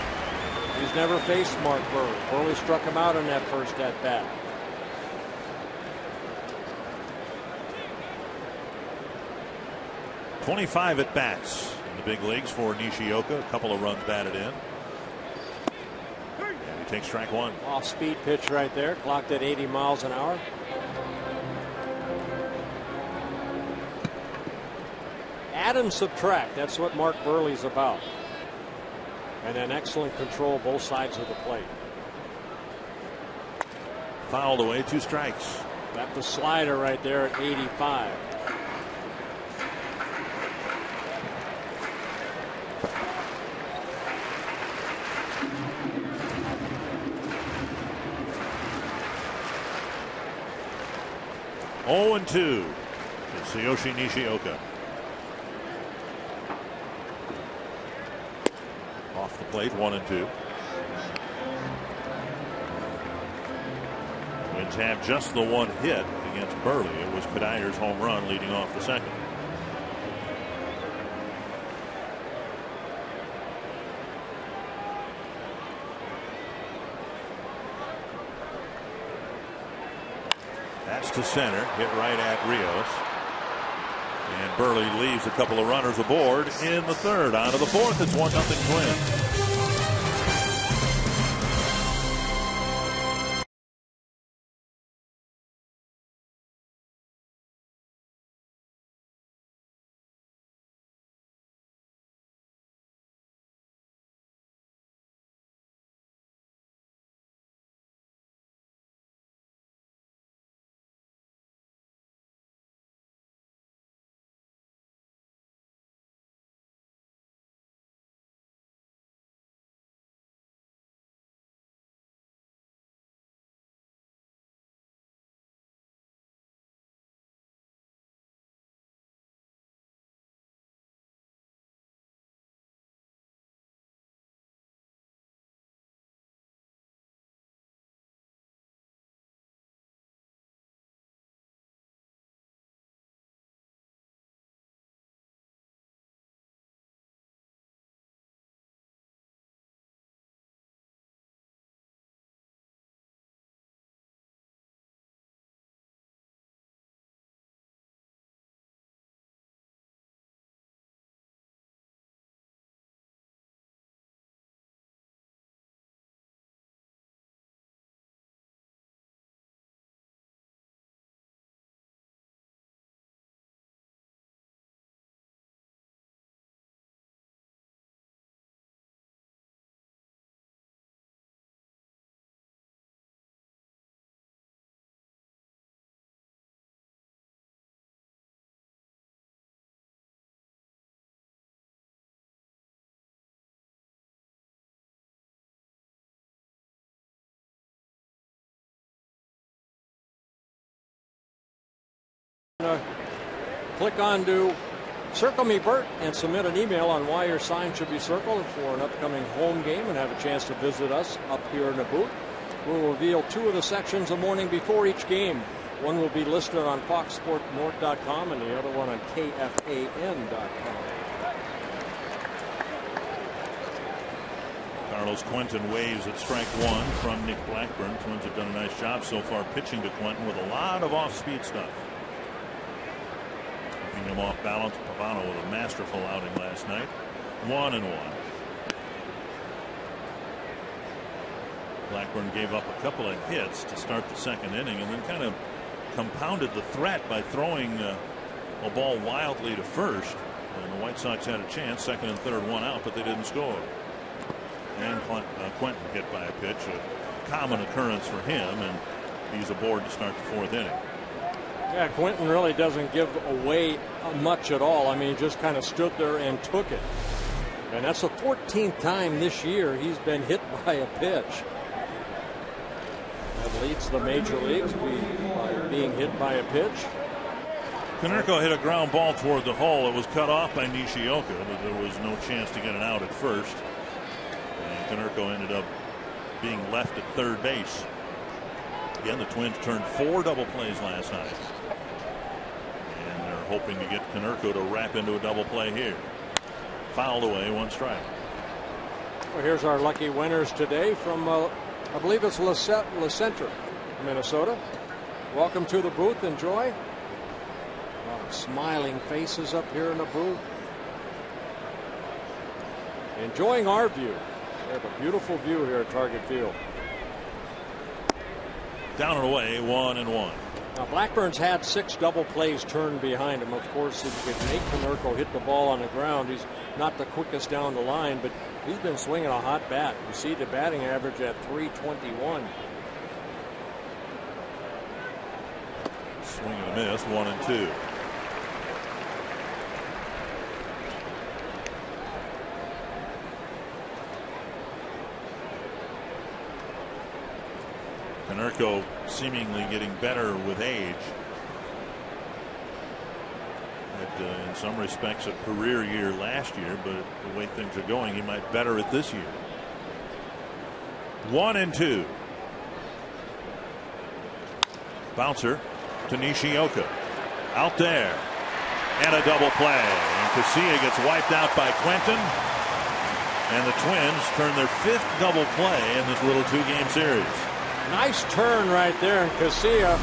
[SPEAKER 3] He's never faced Mark Burley. Burley struck him out in that first at bat.
[SPEAKER 1] .25 at bats in the big leagues for Nishioka. A couple of runs batted in. And he takes strike 1.
[SPEAKER 3] Off speed pitch right there, clocked at 80 miles an hour. Add and subtract. That's what Mark Burley's about. And an excellent control both sides of the plate.
[SPEAKER 1] Fouled away, 2 strikes.
[SPEAKER 3] Got the slider right there at 85.
[SPEAKER 1] Oh, 0-2 to Tsuyoshi Nishioka. Off the plate, 1-2. Twins have just the 1 hit against Burley. It was Pedier's home run leading off the second. That's to center, hit right at Rios. And Burley leaves a couple of runners aboard in the third. On to the fourth, it's 1-0 Twins.
[SPEAKER 3] Click on to Circle Me Bert and submit an email on why your sign should be circled for an upcoming home game and have a chance to visit us up here in the booth. We'll reveal 2 of the sections the morning before each game. One will be listed on foxsportsnorth.com and the other one on KFAN.com.
[SPEAKER 1] Carlos Quentin waves at strike 1 from Nick Blackburn. Twins have done a nice job so far pitching to Quentin with a lot of off-speed stuff. Keeping him off balance. Pavano with a masterful outing last night. 1-1. Blackburn gave up a couple of hits to start the second inning and then kind of compounded the threat by throwing a ball wildly to first. And the White Sox had a chance, second and third, 1 out, but they didn't score. And Quentin hit by a pitch, a common occurrence for him, and he's aboard to start the 4th inning.
[SPEAKER 3] Yeah, Quentin really doesn't give away much at all. I mean, he just kind of stood there and took it. And that's the 14th time this year he's been hit by a pitch. That leads the major leagues by being hit by a pitch.
[SPEAKER 1] Konerko hit a ground ball toward the hole. It was cut off by Nishioka, but there was no chance to get it out at first. And Konerko ended up being left at third base. Again, the Twins turned 4 double plays last night. And they're hoping to get Konerko to wrap into a double play here. Fouled away, 1 strike.
[SPEAKER 3] Well, here's our lucky winners today from, I believe it's Le Centre, Minnesota. Welcome to the booth. Enjoy. A lot of smiling faces up here in the booth. Enjoying our view. We have a beautiful view here at Target Field.
[SPEAKER 1] Down and away, 1-1.
[SPEAKER 3] Now Blackburn's had 6 double plays turned behind him. Of course, if you could make Konerko hit the ball on the ground, he's not the quickest down the line, but he's been swinging a hot bat. You see the batting average at .321.
[SPEAKER 1] Swing and a miss, 1-2. Konerko seemingly getting better with age. Had, in some respects, a career year last year, but the way things are going, he might better it this year. 1-2. Bouncer to Nishioka. Out there. And a double play. And Casilla gets wiped out by Quentin. And the Twins turn their 5th double play in this little 2-game series.
[SPEAKER 3] Nice turn right there, and Casilla,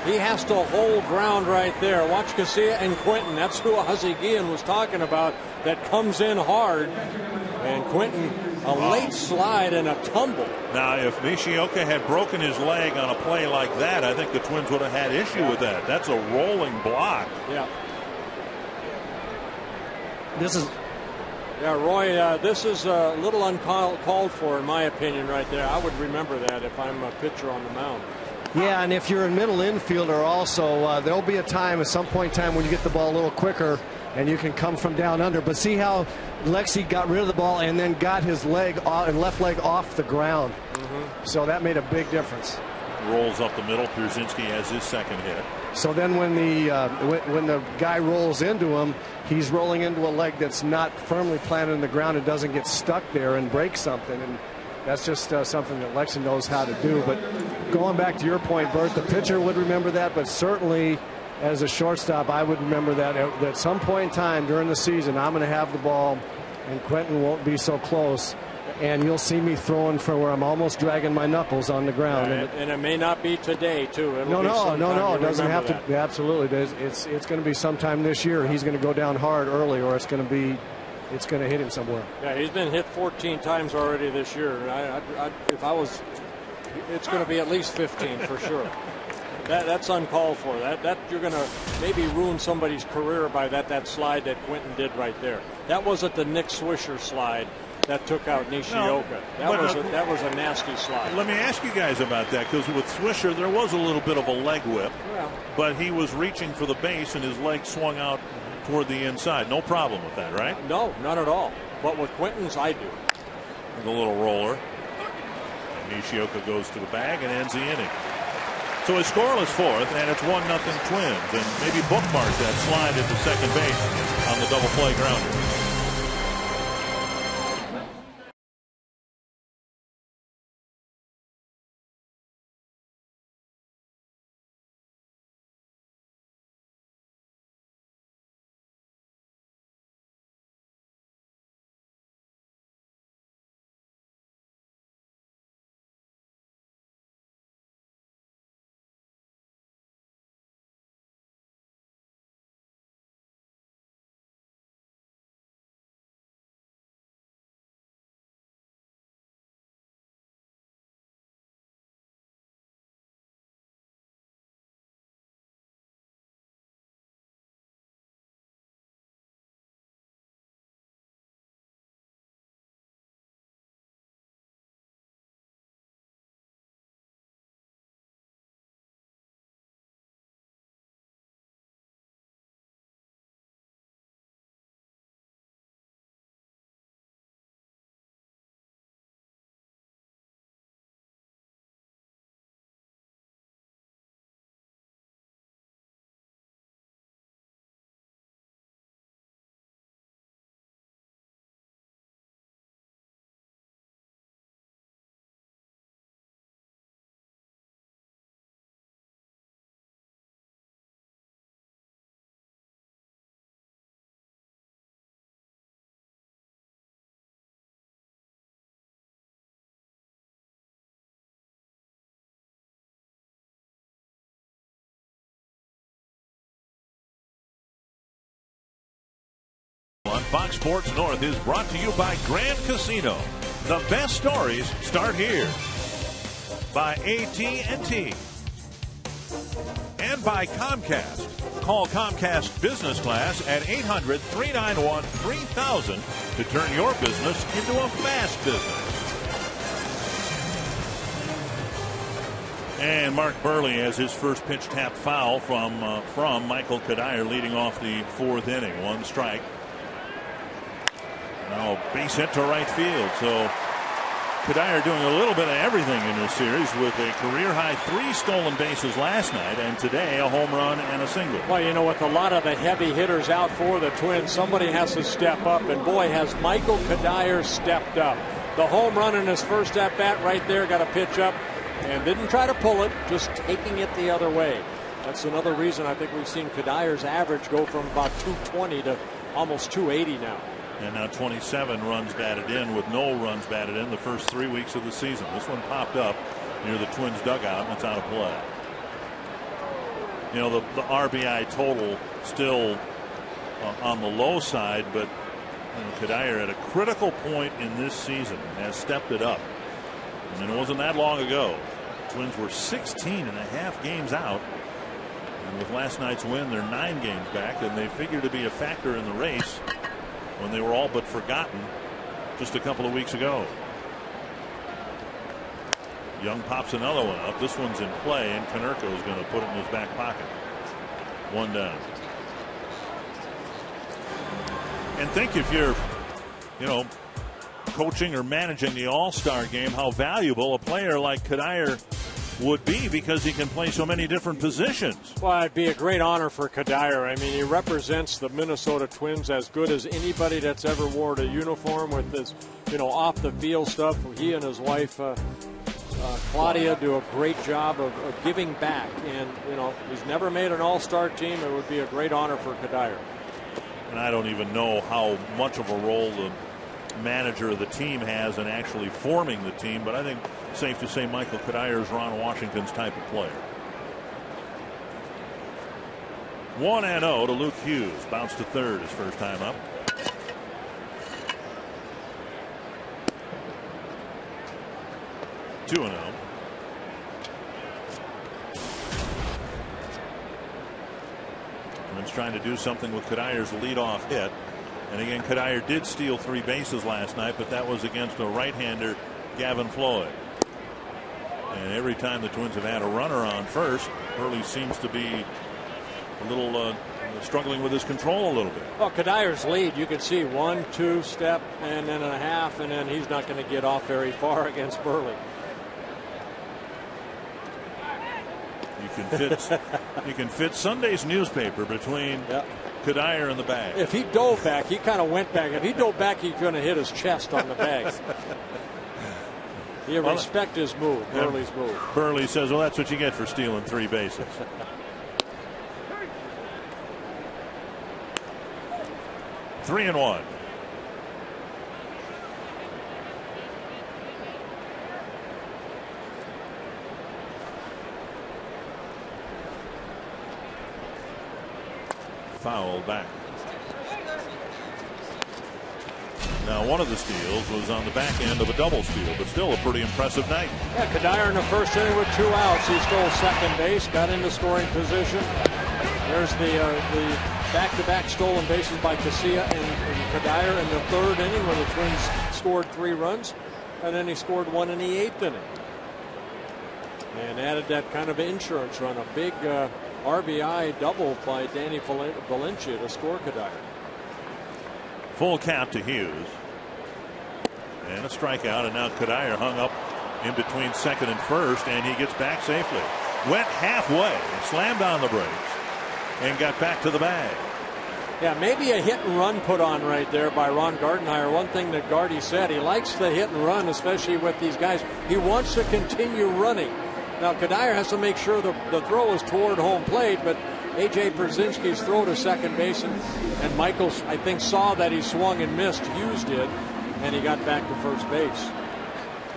[SPEAKER 3] he has to hold ground right there. Watch Casilla and Quentin. That's who Ozzie Guillen was talking about, that comes in hard. And Quentin, a late slide and a tumble.
[SPEAKER 1] Now, if Nishioka had broken his leg on a play like that, I think the Twins would have had issue with that. That's a rolling block.
[SPEAKER 3] Yeah.
[SPEAKER 4] Yeah,
[SPEAKER 3] Roy, this is a little uncalled for, in my opinion, right there. I would remember that if I'm a pitcher on the mound.
[SPEAKER 6] Yeah, and if you're a middle infielder also, there'll be a time at some point in time when you get the ball a little quicker and you can come from down under. But see how Lexi got rid of the ball and then got his leg and left leg off the ground. So that made a big difference.
[SPEAKER 1] Rolls up the middle. Pierzynski has his 2nd hit.
[SPEAKER 6] So then when the guy rolls into him, he's rolling into a leg that's not firmly planted in the ground and doesn't get stuck there and break something. And that's just something that Lexi knows how to do. But going back to your point, Bert, the pitcher would remember that, but certainly as a shortstop, I would remember that at some point in time during the season, I'm going to have the ball and Quentin won't be so close. And you'll see me throwing for where I'm almost dragging my knuckles on the ground.
[SPEAKER 3] And it may not be today, too.
[SPEAKER 6] No, it doesn't have to. Absolutely. It's going to be sometime this year. He's going to go down hard early, or it's going to hit him somewhere.
[SPEAKER 3] Yeah, he's been hit 14 times already this year. If I was, it's going to be at least 15 for sure. That's uncalled for. That you're going to maybe ruin somebody's career by that slide that Quentin did right there. That wasn't the Nick Swisher slide that took out Nishioka. That was a nasty slide.
[SPEAKER 1] Let me ask you guys about that, because with Swisher there was a little bit of a leg whip, but he was reaching for the base and his leg swung out toward the inside. No problem with that, right?
[SPEAKER 3] No, not at all. But with Quentin's, I do.
[SPEAKER 1] The little roller. Nishioka goes to the bag and ends the inning. So a scoreless fourth, and it's 1-0 Twins. And maybe bookmark that slide into second base on the double play grounder. On Fox Sports North is brought to you by Grand Casino. The best stories start here. By AT&T. And by Comcast. Call Comcast Business Class at 800-391-3000 to turn your business into a fast business. And Mark Buehrle has his first pitch tap foul from Michael Cuddyer leading off the fourth inning. One strike. Now a base hit to right field. So Cuddyer doing a little bit of everything in this series with a career-high 3 stolen bases last night, and today a home run and a single.
[SPEAKER 3] Well, you know, with a lot of the heavy hitters out for the Twins, somebody has to step up, and boy, has Michael Cuddyer stepped up. The home run in his first at-bat right there, got a pitch up, and didn't try to pull it, just taking it the other way. That's another reason I think we've seen Cuddyer's average go from about 220 to almost 280 now.
[SPEAKER 1] And now 27 runs batted in with no runs batted in the first 3 weeks of the season. This one popped up near the Twins dugout, and it's out of play. You know, the RBI total still on the low side, but Cuddyer at a critical point in this season has stepped it up. I mean, it wasn't that long ago. Twins were 16.5 games out. And with last night's win, they're 9 games back, and they figure to be a factor in the race when they were all but forgotten just a couple of weeks ago. Young pops another one up. This one's in play, and Konerko is going to put it in his back pocket. One down. And think if you're, coaching or managing the All-Star game, how valuable a player like Cuddyer would be, because he can play so many different positions.
[SPEAKER 3] Well, it'd be a great honor for Cuddyer. I mean, he represents the Minnesota Twins as good as anybody that's ever wore a uniform with this, off the field stuff. He and his wife, Claudia, do a great job of giving back. And, he's never made an all-star team. It would be a great honor for Cuddyer.
[SPEAKER 1] And I don't even know how much of a role the manager of the team has in actually forming the team, but I think safe to say Michael Cuddyer is Ron Washington's type of player. 1-0 to Luke Hughes. Bounced to third his first time up. Two 2-0. Twins trying to do something with Cuddyer's leadoff hit. And again, Cuddyer did steal 3 bases last night, but that was against a right-hander, Gavin Floyd. And every time the Twins have had a runner on first, Buehrle seems to be a little struggling with his control a little bit.
[SPEAKER 3] Well, Cuddier's lead, you can see 1-2 step and then a half, and then he's not going to get off very far against Buehrle.
[SPEAKER 1] You can fit Sunday's newspaper between Cuddyer and the bag.
[SPEAKER 3] If he dove back, he kind of went back. If he dove back, he's going to hit his chest on the bag. You respect his move, Burley's move.
[SPEAKER 1] Burley says, well, that's what you get for stealing 3 bases. Three and one. Foul back. Now, one of the steals was on the back end of a double steal, but still a pretty impressive night.
[SPEAKER 3] Yeah, Cuddyer in the first inning with 2 outs. He stole second base, got into scoring position. There's the back-to-back stolen bases by Casilla and Cuddyer in the third inning when the Twins scored 3 runs, and then he scored 1 in the 8th inning. And added that kind of insurance run, a big RBI double by Danny Valencia to score Cuddyer.
[SPEAKER 1] Full count to Hughes. And a strikeout, and now Cuddyer hung up in between second and first, and he gets back safely. Went halfway, slammed on the brakes, and got back to the bag.
[SPEAKER 3] Yeah, maybe a hit and run put on right there by Ron Gardenhire. One thing that Gardy said, he likes the hit and run, especially with these guys. He wants to continue running. Now, Cuddyer has to make sure the throw is toward home plate, but A.J. Brzezinski's throw to second base, and Michaels, I think, saw that he swung and missed. Hughes did, and he got back to first base.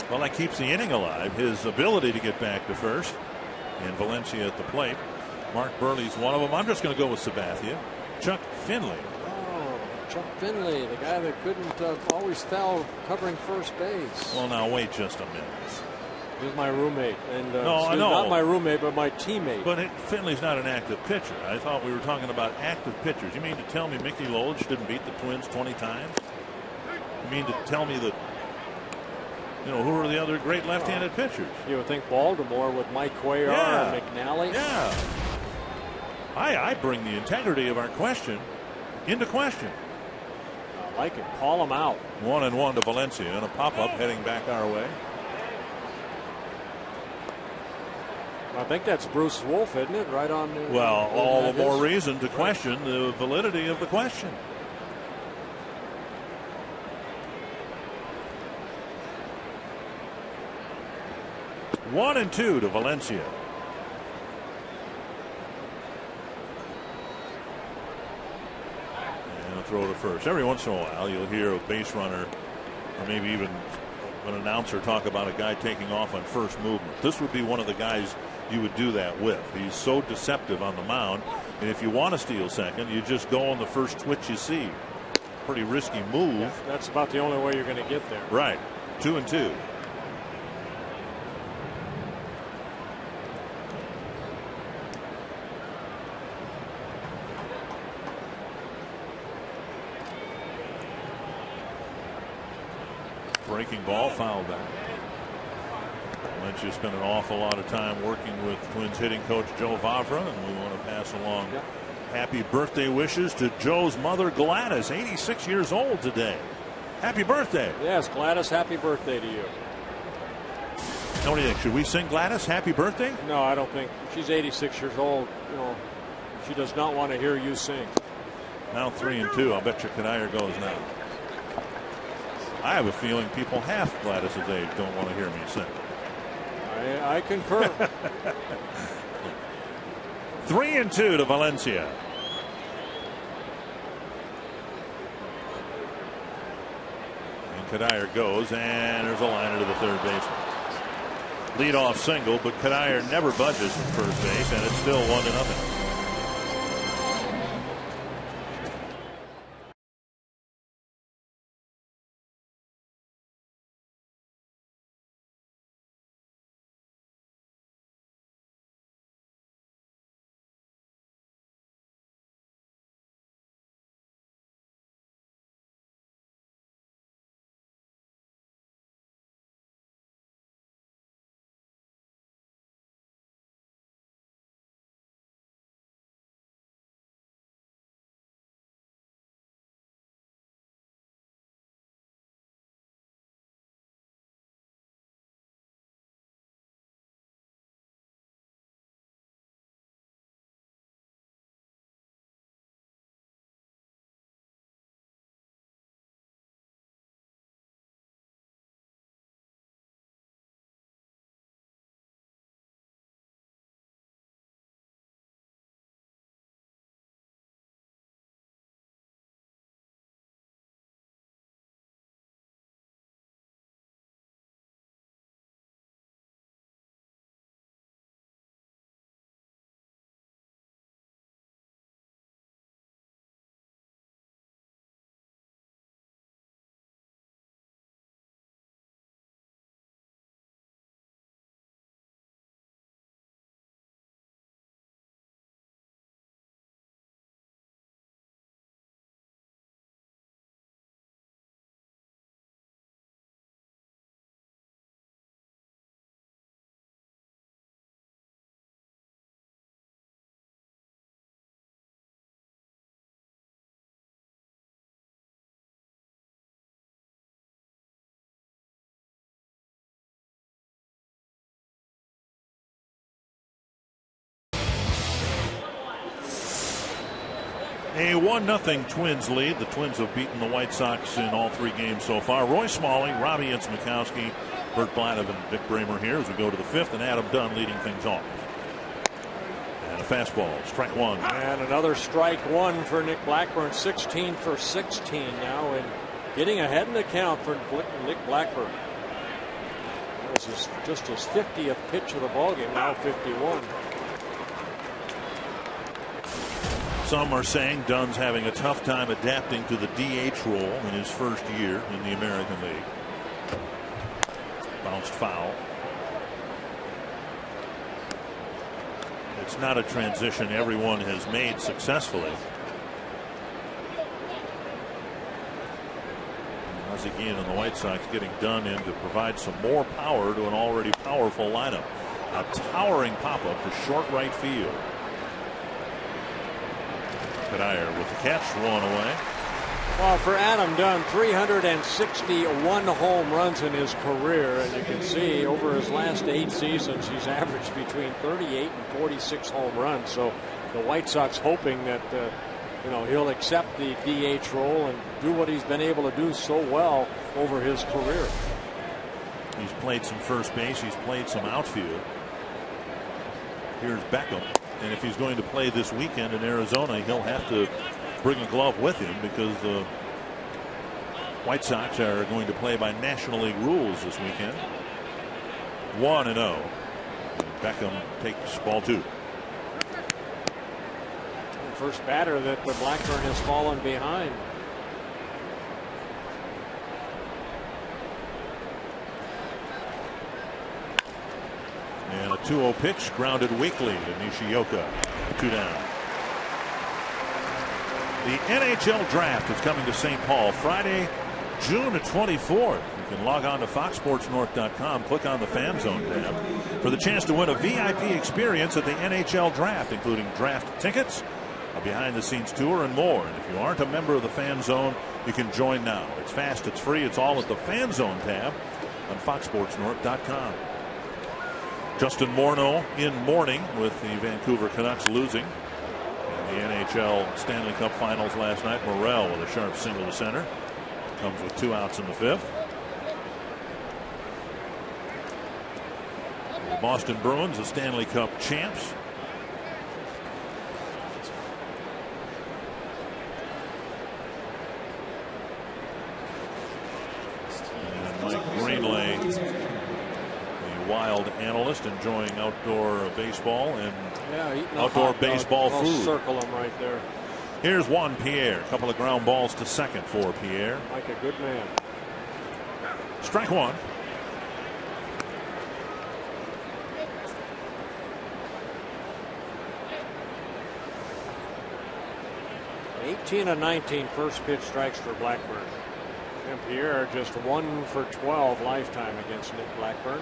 [SPEAKER 1] Well, that keeps the inning alive, his ability to get back to first. And Valencia at the plate. Mark Burley's one of them. I'm just going to go with Sabathia. Chuck Finley.
[SPEAKER 3] Oh, Chuck Finley, the guy that couldn't always foul covering first base.
[SPEAKER 1] Well, now, wait just a minute.
[SPEAKER 3] He's my roommate. And,
[SPEAKER 1] no, I know.
[SPEAKER 3] Not my roommate, but my teammate.
[SPEAKER 1] But Finley's not an active pitcher. I thought we were talking about active pitchers. You mean to tell me Mickey Lolich didn't beat the Twins 20 times? You mean to tell me that, who are the other great left-handed pitchers?
[SPEAKER 3] You would think Baltimore with Mike Cuellar and McNally.
[SPEAKER 1] Yeah. I bring the integrity of our question into question.
[SPEAKER 3] I like it. Call him out.
[SPEAKER 1] 1-1 to Valencia, and a pop-up heading back our way.
[SPEAKER 3] I think that's Bruce Wolf, isn't it? Right on.
[SPEAKER 1] Well, all the more reason to question the validity of the question. One and two to Valencia. And a throw to first. Every once in a while, you'll hear a base runner, or maybe even an announcer, talk about a guy taking off on first movement. This would be one of the guys you would do that with. He's so deceptive on the mound, and if you want to steal second, you just go on the first twitch you see. Pretty risky move.
[SPEAKER 3] Yeah, that's about the only way you're going to get there.
[SPEAKER 1] Right. 2-2. Breaking ball, foul back. Valencia spent an awful lot of time working with Twins hitting coach Joe Vavra, and we want to pass along happy birthday wishes to Joe's mother, Gladys, 86 years old today. Happy birthday.
[SPEAKER 3] Yes, Gladys, happy birthday to you.
[SPEAKER 1] Now, what do you think? Should we sing Gladys happy birthday?
[SPEAKER 3] No, I don't think. She's 86 years old. She does not want to hear you sing.
[SPEAKER 1] Now 3-2. I'll bet you Cuddyer goes now. I have a feeling people half Gladys' age don't want to hear me sing.
[SPEAKER 3] I concur.
[SPEAKER 1] 3-2 to Valencia. And Cuddyer goes, and there's a liner to the third baseman. Leadoff single, but Cuddyer never budges from first base, and it's still 1-0. A 1-0 Twins lead. The Twins have beaten the White Sox in all 3 games so far. Roy Smalley, Robbie Ince-Mikowski, Bert Blatov, and Dick Bramer here as we go to the 5th, and Adam Dunn leading things off. And a fastball, strike 1.
[SPEAKER 3] And another strike 1 for Nick Blackburn. 16 for 16 now, and getting ahead in the count for Nick Blackburn. That was just his 50th pitch of the ballgame, now 51.
[SPEAKER 1] Some are saying Dunn's having a tough time adapting to the DH role in his first year in the American League. Bounced foul. It's not a transition everyone has made successfully. Once again, and the White Sox getting Dunn in to provide some more power to an already powerful lineup. A towering pop-up to short right field. Cuddyer with the catch, 1 away.
[SPEAKER 3] Well, for Adam Dunn, 361 home runs in his career, and you can see over his last 8 seasons he's averaged between 38 and 46 home runs. So the White Sox hoping that he'll accept the DH role and do what he's been able to do so well over his career.
[SPEAKER 1] He's played some first base, he's played some outfield. Here's Beckham. And if he's going to play this weekend in Arizona, he'll have to bring a glove with him because the White Sox are going to play by National League rules this weekend. 1-0. Beckham takes ball 2.
[SPEAKER 3] First batter that the Blackburn has fallen behind.
[SPEAKER 1] And a 2-0 pitch grounded weakly to Nishioka. 2 down. The NHL draft is coming to St. Paul Friday, June 24th. You can log on to foxsportsnorth.com, click on the Fan Zone tab for the chance to win a VIP experience at the NHL draft, including draft tickets, a behind-the-scenes tour, and more. And if you aren't a member of the Fan Zone, you can join now. It's fast, it's free, it's all at the Fan Zone tab on foxsportsnorth.com. Justin Morneau in mourning with the Vancouver Canucks losing in the NHL Stanley Cup Finals last night. Morrell with a sharp single to center. Comes with 2 outs in the 5th. The Boston Bruins, the Stanley Cup champs. And Mike Greenlay, Wild analyst, enjoying outdoor baseball and outdoor baseball food.
[SPEAKER 3] Circle him right there.
[SPEAKER 1] Here's Juan Pierre. A couple of ground balls to second for Pierre.
[SPEAKER 3] Like a good man.
[SPEAKER 1] Strike 1.
[SPEAKER 3] '18 of 19 first pitch strikes for Blackburn. And Pierre just 1 for 12 lifetime against Nick Blackburn.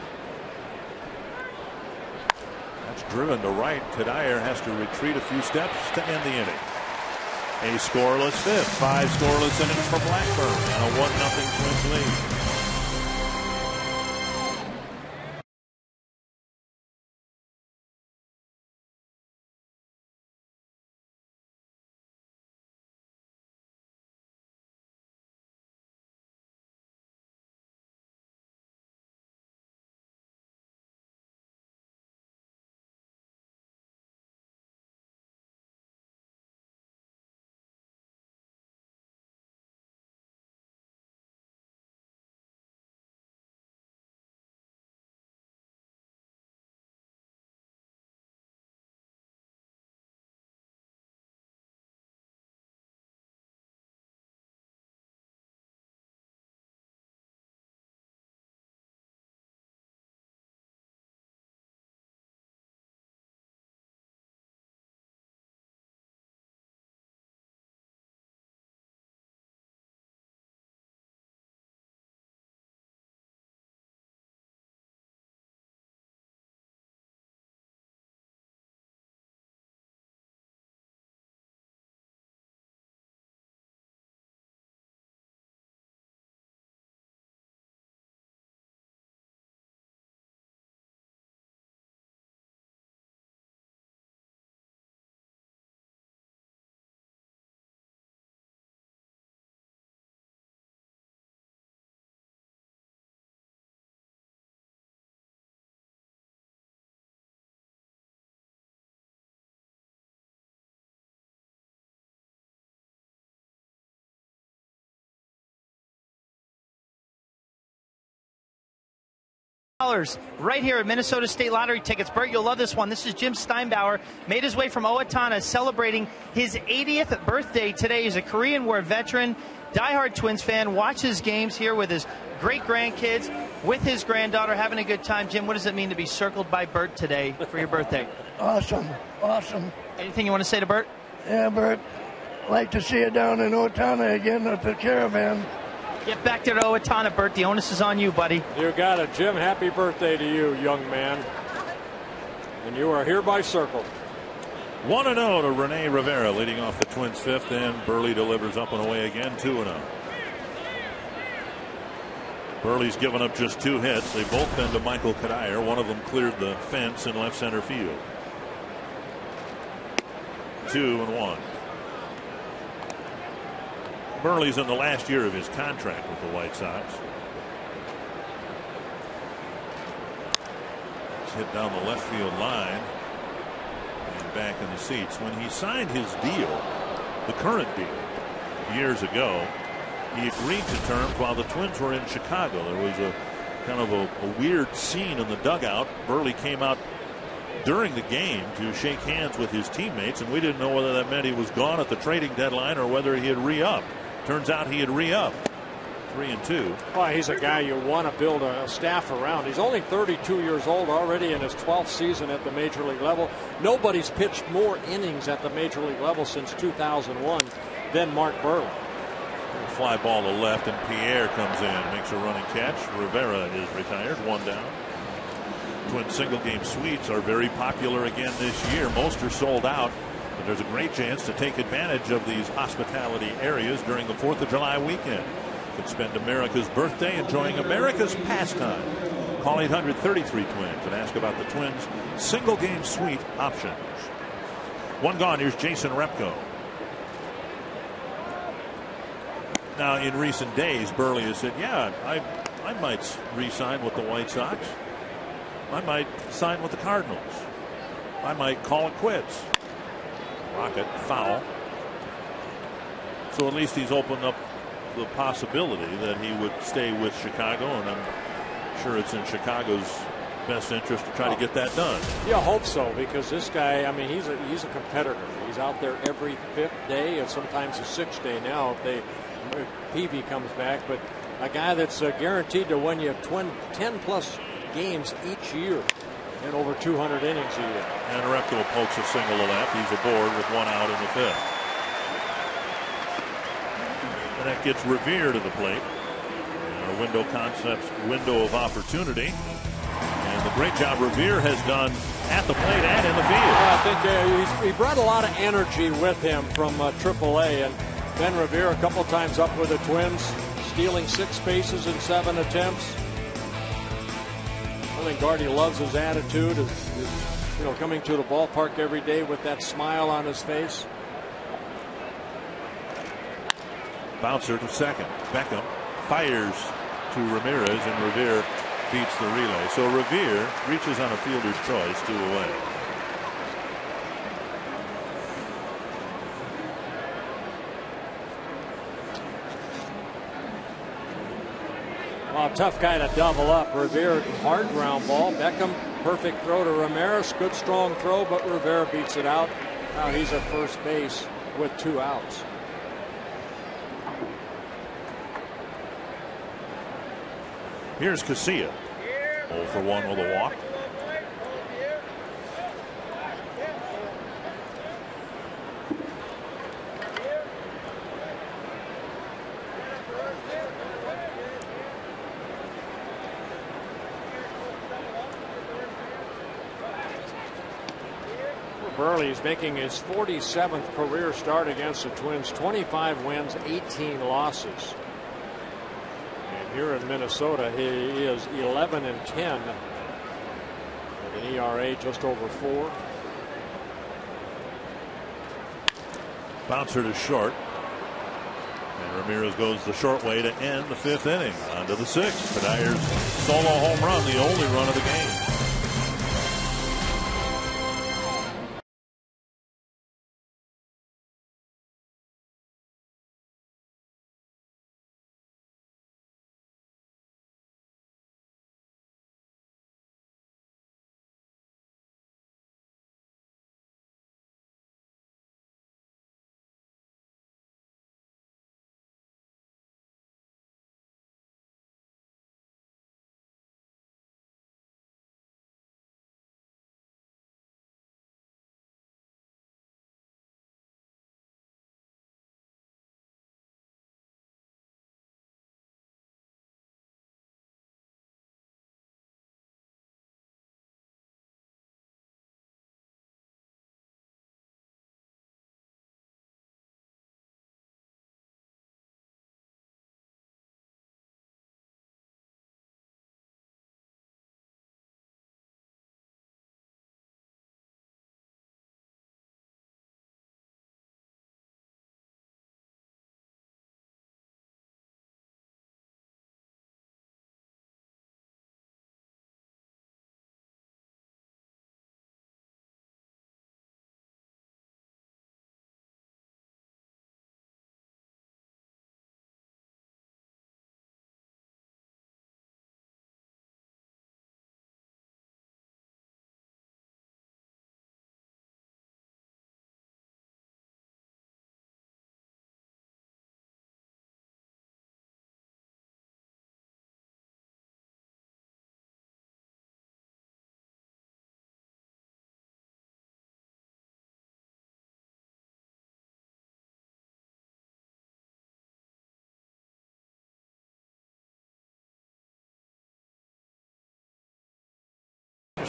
[SPEAKER 1] That's driven to right. Cuddyer has to retreat a few steps to end the inning. A scoreless 5th. 5 scoreless innings for Blackburn and a 1-0 Twins lead.
[SPEAKER 4] right here at Minnesota State Lottery tickets. Bert, you'll love this one. This is Jim Steinbauer. Made his way from Owatonna, celebrating his 80th birthday today. He's a Korean War veteran, diehard Twins fan, watches games here with his great-grandkids, with his granddaughter, having a good time. Jim, what does it mean to be circled by Bert today for your birthday?
[SPEAKER 8] Awesome.
[SPEAKER 4] Anything you want to say to Bert?
[SPEAKER 8] Yeah, Bert, like to see you down in Owatonna again at the Caravan.
[SPEAKER 4] Get back to Owatonna, Bert. The onus is on you, buddy.
[SPEAKER 3] You got it, Jim. Happy birthday to you, young man. And you are hereby circled.
[SPEAKER 1] 1-0 to Rene Rivera, leading off the Twins' fifth, and Burley delivers up and away again, 2-0. Burley's given up just 2 hits. They've both been to Michael Cuddyer. One of them cleared the fence in left center field. 2-1. Burley's in the last year of his contract with the White Sox. It's hit down the left field line and back in the seats. When he signed his deal, the current deal, years ago, he agreed to terms while the Twins were in Chicago. There was a kind of a weird scene in the dugout. Burley came out during the game to shake hands with his teammates, and we didn't know whether that meant he was gone at the trading deadline or whether he had re-upped. Turns out he had re-upped. 3-2.
[SPEAKER 3] Well, he's a guy you want to build a staff around. He's only 32 years old, already in his 12th season at the major league level. Nobody's pitched more innings at the major league level since 2001 than Mark Burley.
[SPEAKER 1] Fly ball to left, and Pierre comes in, makes a running catch. Rivera is retired, 1 down. Twin single game suites are very popular again this year. Most are sold out, but there's a great chance to take advantage of these hospitality areas during the 4th of July weekend. You can spend America's birthday enjoying America's pastime. Call 800-33-TWINS and ask about the Twins single game suite options. 1 gone. Here's Jason Repko. Now, in recent days, Burley has said, yeah, I might re-sign with the White Sox. I might sign with the Cardinals. I might call it quits. Rocket, foul. So at least he's opened up the possibility that he would stay with Chicago, and I'm sure it's in Chicago's best interest to try to get that done.
[SPEAKER 3] Yeah, I hope so, because this guy, I mean, he's a competitor. He's out there every 5th day, and sometimes a 6th day now if Peavy comes back. But a guy that's guaranteed to win you 10+ games each year and over 200 innings a year.
[SPEAKER 1] And Repko pokes a single to left. He's aboard with 1 out in the 5th. And that gets Revere to the plate. Our Window Concepts window of opportunity. And the great job Revere has done at the plate and in the field.
[SPEAKER 3] I think he brought a lot of energy with him from AAA. And Ben Revere a couple times up with the Twins, stealing 6 bases in 7 attempts. I think Gardy loves his attitude, his coming to the ballpark every day with that smile on his face.
[SPEAKER 1] Bouncer to second. Beckham fires to Ramirez, and Revere beats the relay. So Revere reaches on a fielder's choice, 2 away.
[SPEAKER 3] Tough guy to double up. Revere, hard ground ball. Beckham, perfect throw to Ramirez. Good strong throw, but Rivera beats it out. Now he's at first base with 2 outs.
[SPEAKER 1] Here's Casilla. 0 for 1 with a walk.
[SPEAKER 3] Burley is making his 47th career start against the Twins. 25 wins, 18 losses. And here in Minnesota, he is 11-10 with an ERA just over 4.
[SPEAKER 1] Bouncer to short. And Ramirez goes the short way to end the 5th inning. On to the 6th. Cuddier's solo home run, the only run of the game.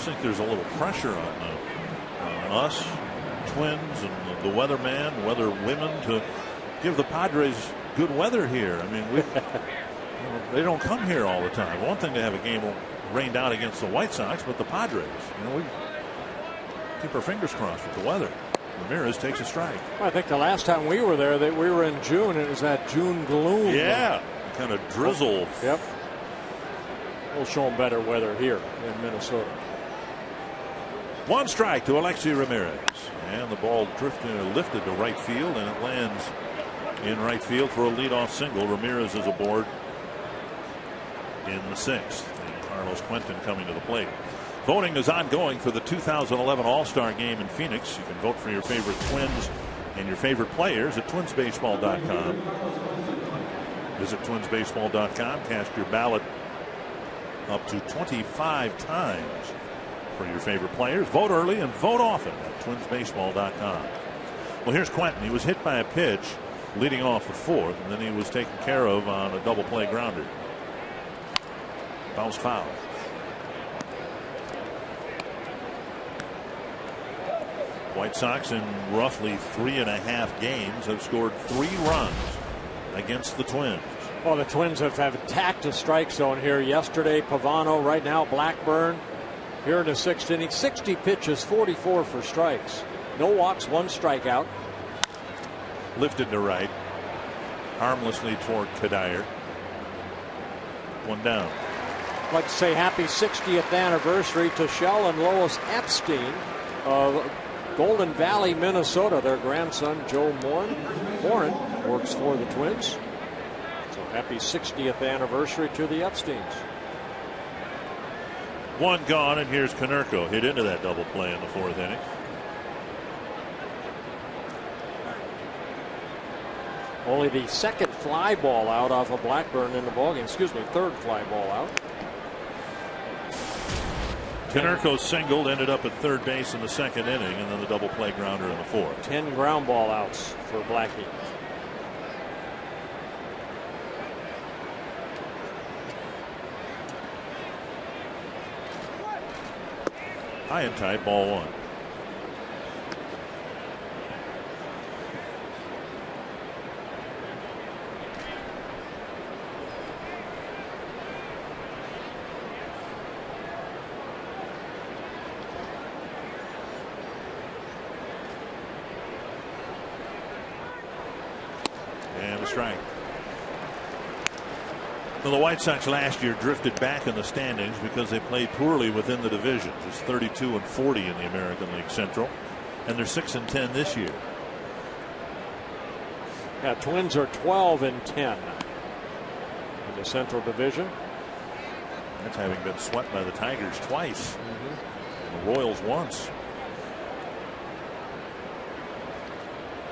[SPEAKER 1] just think there's a little pressure on us, Twins, and the weatherman, weather women, to give the Padres good weather here. I mean, they don't come here all the time. One thing to have a game rained out against the White Sox, but the Padres, we keep our fingers crossed with the weather. Ramirez takes a strike.
[SPEAKER 3] Well, I think the last time we were there, we were in June. It was that June gloom.
[SPEAKER 1] Yeah, kind of drizzle.
[SPEAKER 3] Yep. We'll show them better weather here in Minnesota.
[SPEAKER 1] One strike to Alexei Ramirez, and the ball lifted to right field, and it lands in right field for a leadoff single. Ramirez is aboard in the 6th. And Carlos Quentin coming to the plate. Voting is ongoing for the 2011 All-Star Game in Phoenix. You can vote for your favorite Twins and your favorite players at twinsbaseball.com. Visit twinsbaseball.com. Cast your ballot up to 25 times for your favorite players. Vote early and vote often at twinsbaseball.com. Well, here's Quentin. He was hit by a pitch leading off the 4th, and then he was taken care of on a double play grounder. Bounced foul. White Sox in roughly 3.5 games have scored 3 runs against the Twins.
[SPEAKER 3] Well, the Twins have attacked a strike zone here yesterday. Pavano, right now Blackburn here in the 6th inning. 60 pitches, 44 for strikes. No walks, 1 strikeout.
[SPEAKER 1] Lifted to right. Harmlessly toward Kadire. 1 down.
[SPEAKER 3] I'd like to say happy 60th anniversary to Shell and Lois Epstein of Golden Valley, Minnesota. Their grandson, Joe Morin, works for the Twins. So happy 60th anniversary to the Epsteins.
[SPEAKER 1] 1 gone, and here's Konerko. Hit into that double play in the 4th inning.
[SPEAKER 3] Only the 2nd fly ball out off of Blackburn in the ballgame. Excuse me, 3rd fly ball out.
[SPEAKER 1] Konerko singled, ended up at 3rd base in the 2nd inning, and then the double play grounder in the 4th.
[SPEAKER 3] 10 ground ball outs for Blackie.
[SPEAKER 1] High and tight, ball 1. And a strike. Well, the White Sox last year drifted back in the standings because they played poorly within the division. Just 32-40 in the American League Central, and they're 6-10 this year.
[SPEAKER 3] Yeah, Twins are 12-10 in the Central Division.
[SPEAKER 1] That's having been swept by the Tigers twice, and the Royals once.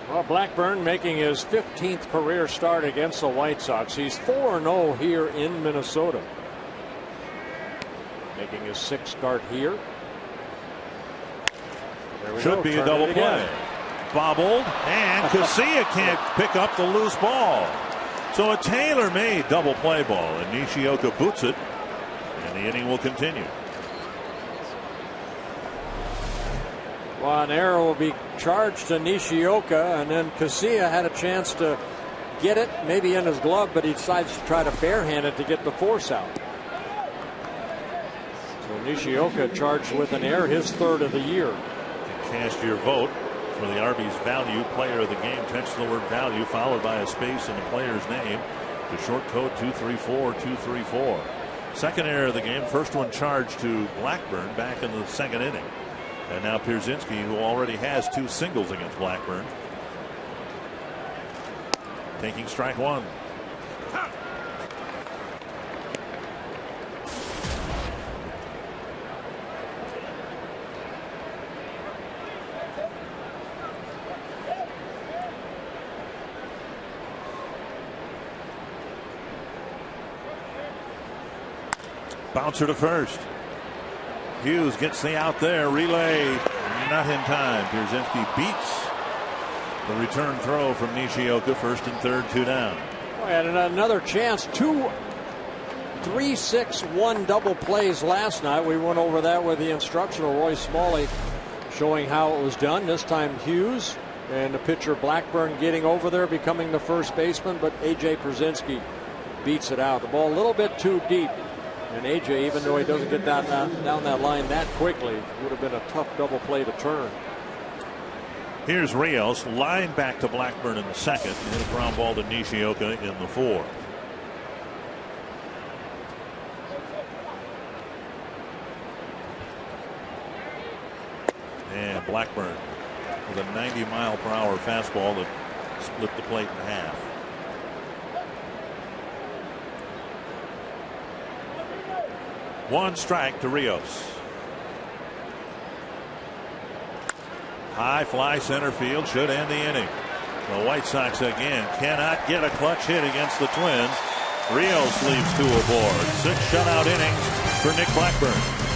[SPEAKER 3] Well, Blackburn making his 15th career start against the White Sox. He's 4-0 here in Minnesota. Making his 6th start here.
[SPEAKER 1] Should be a double play. Bobbled, and Casilla can't pick up the loose ball. So a tailor-made double play ball, and Nishioka boots it, and the inning will continue.
[SPEAKER 3] Well, an error will be charged to Nishioka, and then Casilla had a chance to get it, maybe in his glove, but he decides to try to barehand it to get the force out. So Nishioka charged with an error, his 3rd of the year.
[SPEAKER 1] You can cast your vote for the Arby's Value Player of the Game. Text the word value followed by a space in the player's name to short code 234-234. 2nd error of the game, 1st one charged to Blackburn back in the 2nd inning. And now Pierzynski, who already has 2 singles against Blackburn, taking strike 1. Bouncer to first. Hughes gets the out there. Relay not in time. Pierzynski beats the return throw from Nishioka. 1st and 3rd, 2 down.
[SPEAKER 3] And another chance. 2 3-6-1 double plays last night. We went over that with the instructional Roy Smalley showing how it was done. This time Hughes and the pitcher Blackburn getting over there, becoming the first baseman, but A.J. Pierzynski beats it out. The ball a little bit too deep. And A.J., even though he doesn't get down that line that quickly, would have been a tough double play to turn.
[SPEAKER 1] Here's Rios, line back to Blackburn in the second, and hit a ground ball to Nishioka in the fourth. And Blackburn with a 90-mile-per-hour fastball that split the plate in half. One strike to Rios. High fly center field, should end the inning. The White Sox again cannot get a clutch hit against the Twins. Rios leaves two aboard. 6 shutout innings for Nick Blackburn.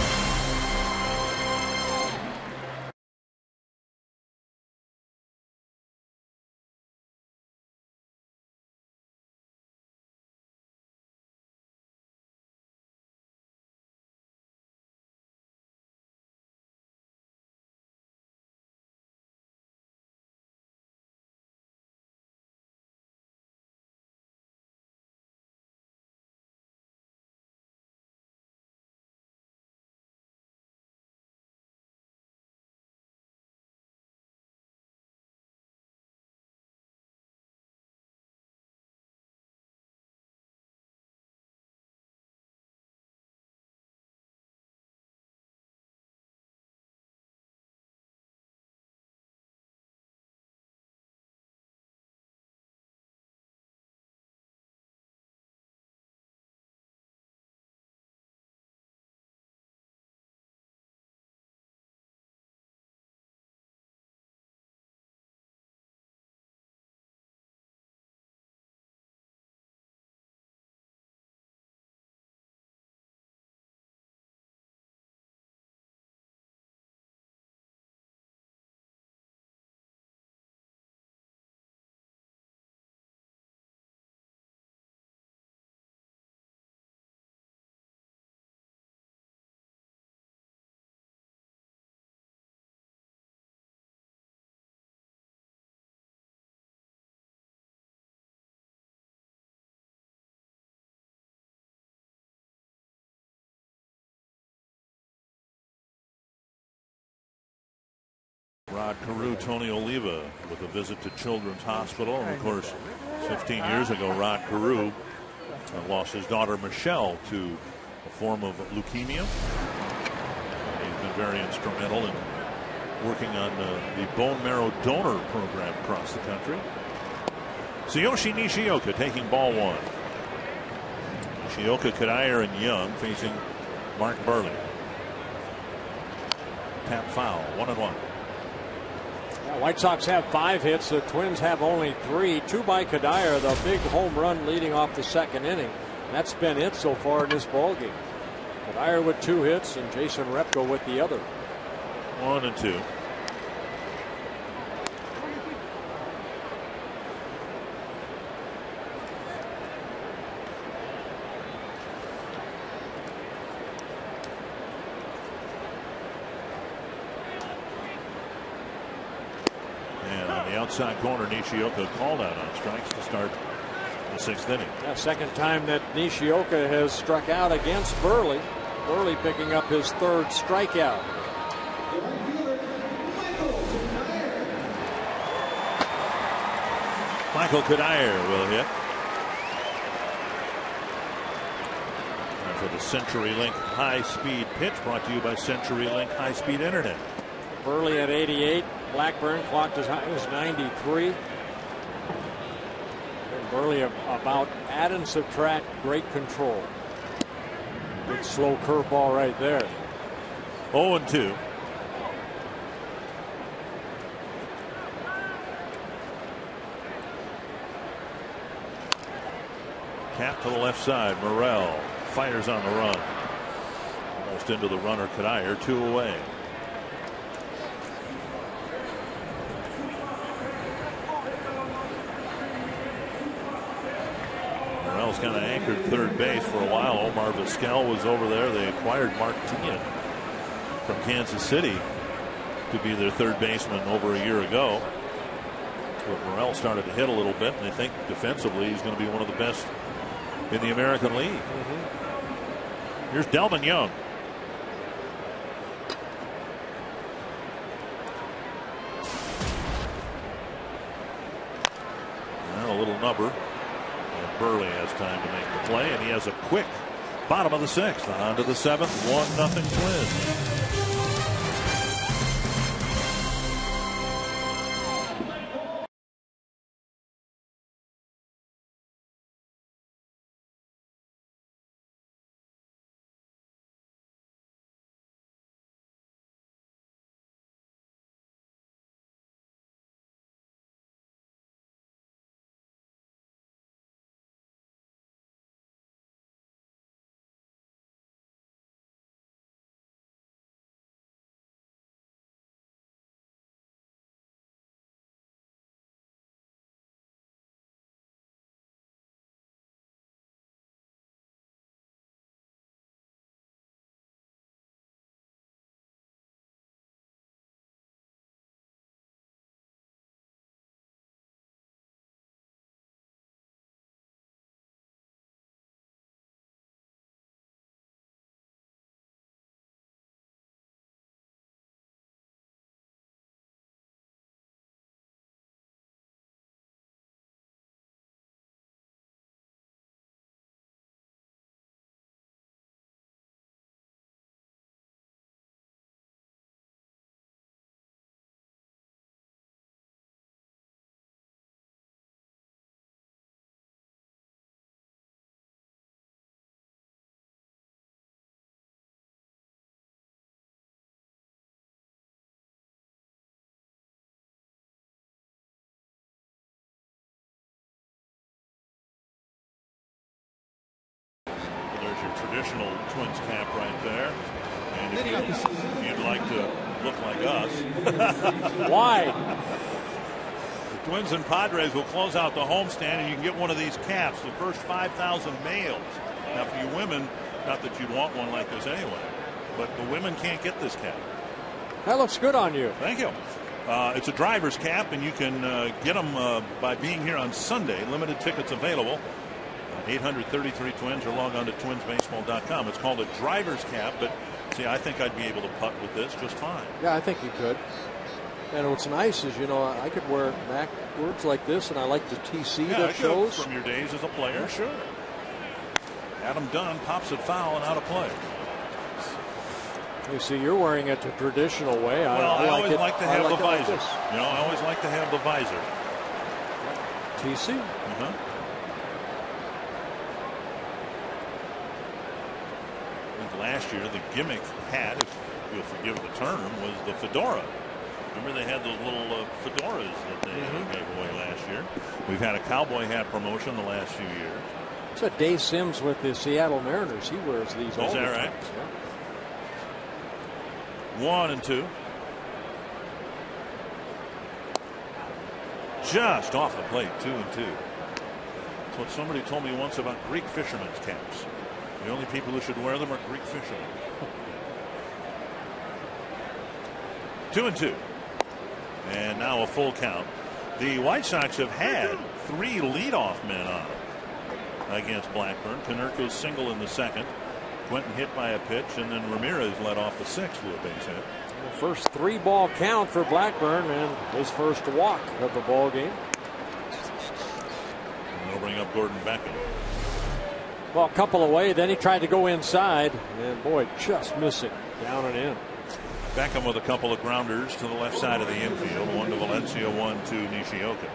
[SPEAKER 1] Rod Carew, Tony Oliva with a visit to Children's Hospital. And of course, 15 years ago, Rod Carew lost his daughter Michelle to a form of leukemia. He's been very instrumental in working on the bone marrow donor program across the country. Tsuyoshi Nishioka taking ball one. Nishioka, Cuddyer, and Young facing Mark Buehrle. Tap foul, 1-1.
[SPEAKER 3] White Sox have 5 hits. The Twins have only 3. 2 by Cuddyer, the big home run leading off the second inning. That's been it so far in this ballgame. Cuddyer with 2 hits and Jason Repko with the other.
[SPEAKER 1] 1 and 2. Outside corner, Nishioka called out on strikes to start the 6th inning.
[SPEAKER 3] Yeah, second time that Nishioka has struck out against Buehrle. Buehrle picking up his 3rd strikeout.
[SPEAKER 1] Michael Cuddyer will hit. And for the CenturyLink high-speed pitch, brought to you by CenturyLink high-speed internet.
[SPEAKER 3] Buehrle at 88. Blackburn clocked as high as 93. And Buehrle about add and subtract, great control. Big slow curveball right there.
[SPEAKER 1] 0 and 2. Cap to the left side. Morel fires on the run. Almost into the runner. Cuddyer, 2 away. Royals kind of anchored third base for a while. Omar Vizquel was over there. They acquired Mark Teahan from Kansas City to be their third baseman over a year ago. But Morel started to hit a little bit, and they think defensively he's going to be one of the best in the American League. Here's Delman Young. And a little number. And Burley has time to make the play, and he has a quick bottom of the sixth. On to the seventh, 1-0 Twins. Traditional Twins cap right there. And if you'd like to look like us.
[SPEAKER 3] Why?
[SPEAKER 1] The Twins and Padres will close out the homestand, and you can get one of these caps, the first 5,000 males. Now, for you women, not that you'd want one like this anyway, but the women can't get this cap.
[SPEAKER 3] That looks good on you.
[SPEAKER 1] Thank you. It's a driver's cap, and you can get them by being here on Sunday. Limited tickets available. 833 Twins, or log on to twinsbaseball.com. It's called a driver's cap, but see, I think I'd be able to putt with this just fine.
[SPEAKER 3] Yeah, I think you could. And what's nice is, you know, I could wear backwards like this, and I like the TC that shows.
[SPEAKER 1] From your days as a player.
[SPEAKER 3] Yeah, sure.
[SPEAKER 1] Adam Dunn pops it foul and out of play.
[SPEAKER 3] You see, you're wearing it the traditional way.
[SPEAKER 1] Well, I always like to have the visor.
[SPEAKER 3] Like
[SPEAKER 1] you know, I always like to have the visor.
[SPEAKER 3] TC.
[SPEAKER 1] Last year, the gimmick hat, if you'll forgive the term, was the fedora. Remember, they had those little fedoras that they gave away last year. We've had a cowboy hat promotion the last few years.
[SPEAKER 3] So Dave Sims with the Seattle Mariners, he wears these all the time. Is that right?
[SPEAKER 1] Yeah. 1-2. Just off the plate, 2-2. That's what somebody told me once about Greek fishermen's caps. The only people who should wear them are Greek fishermen. 2-2. And now a full count. The White Sox have had 3 leadoff men on against Blackburn. Konerko's single in the second. Quentin hit by a pitch, and then Ramirez led off the sixth with a base hit.
[SPEAKER 3] The first 3-ball count for Blackburn, and his first walk of the ball game.
[SPEAKER 1] And they'll bring up Gordon Beckham.
[SPEAKER 3] Well, a couple away, then he tried to go inside, and boy, just missing down and in.
[SPEAKER 1] Beckham with a couple of grounders to the left side of the infield, one to Valencia, one to Nishioka.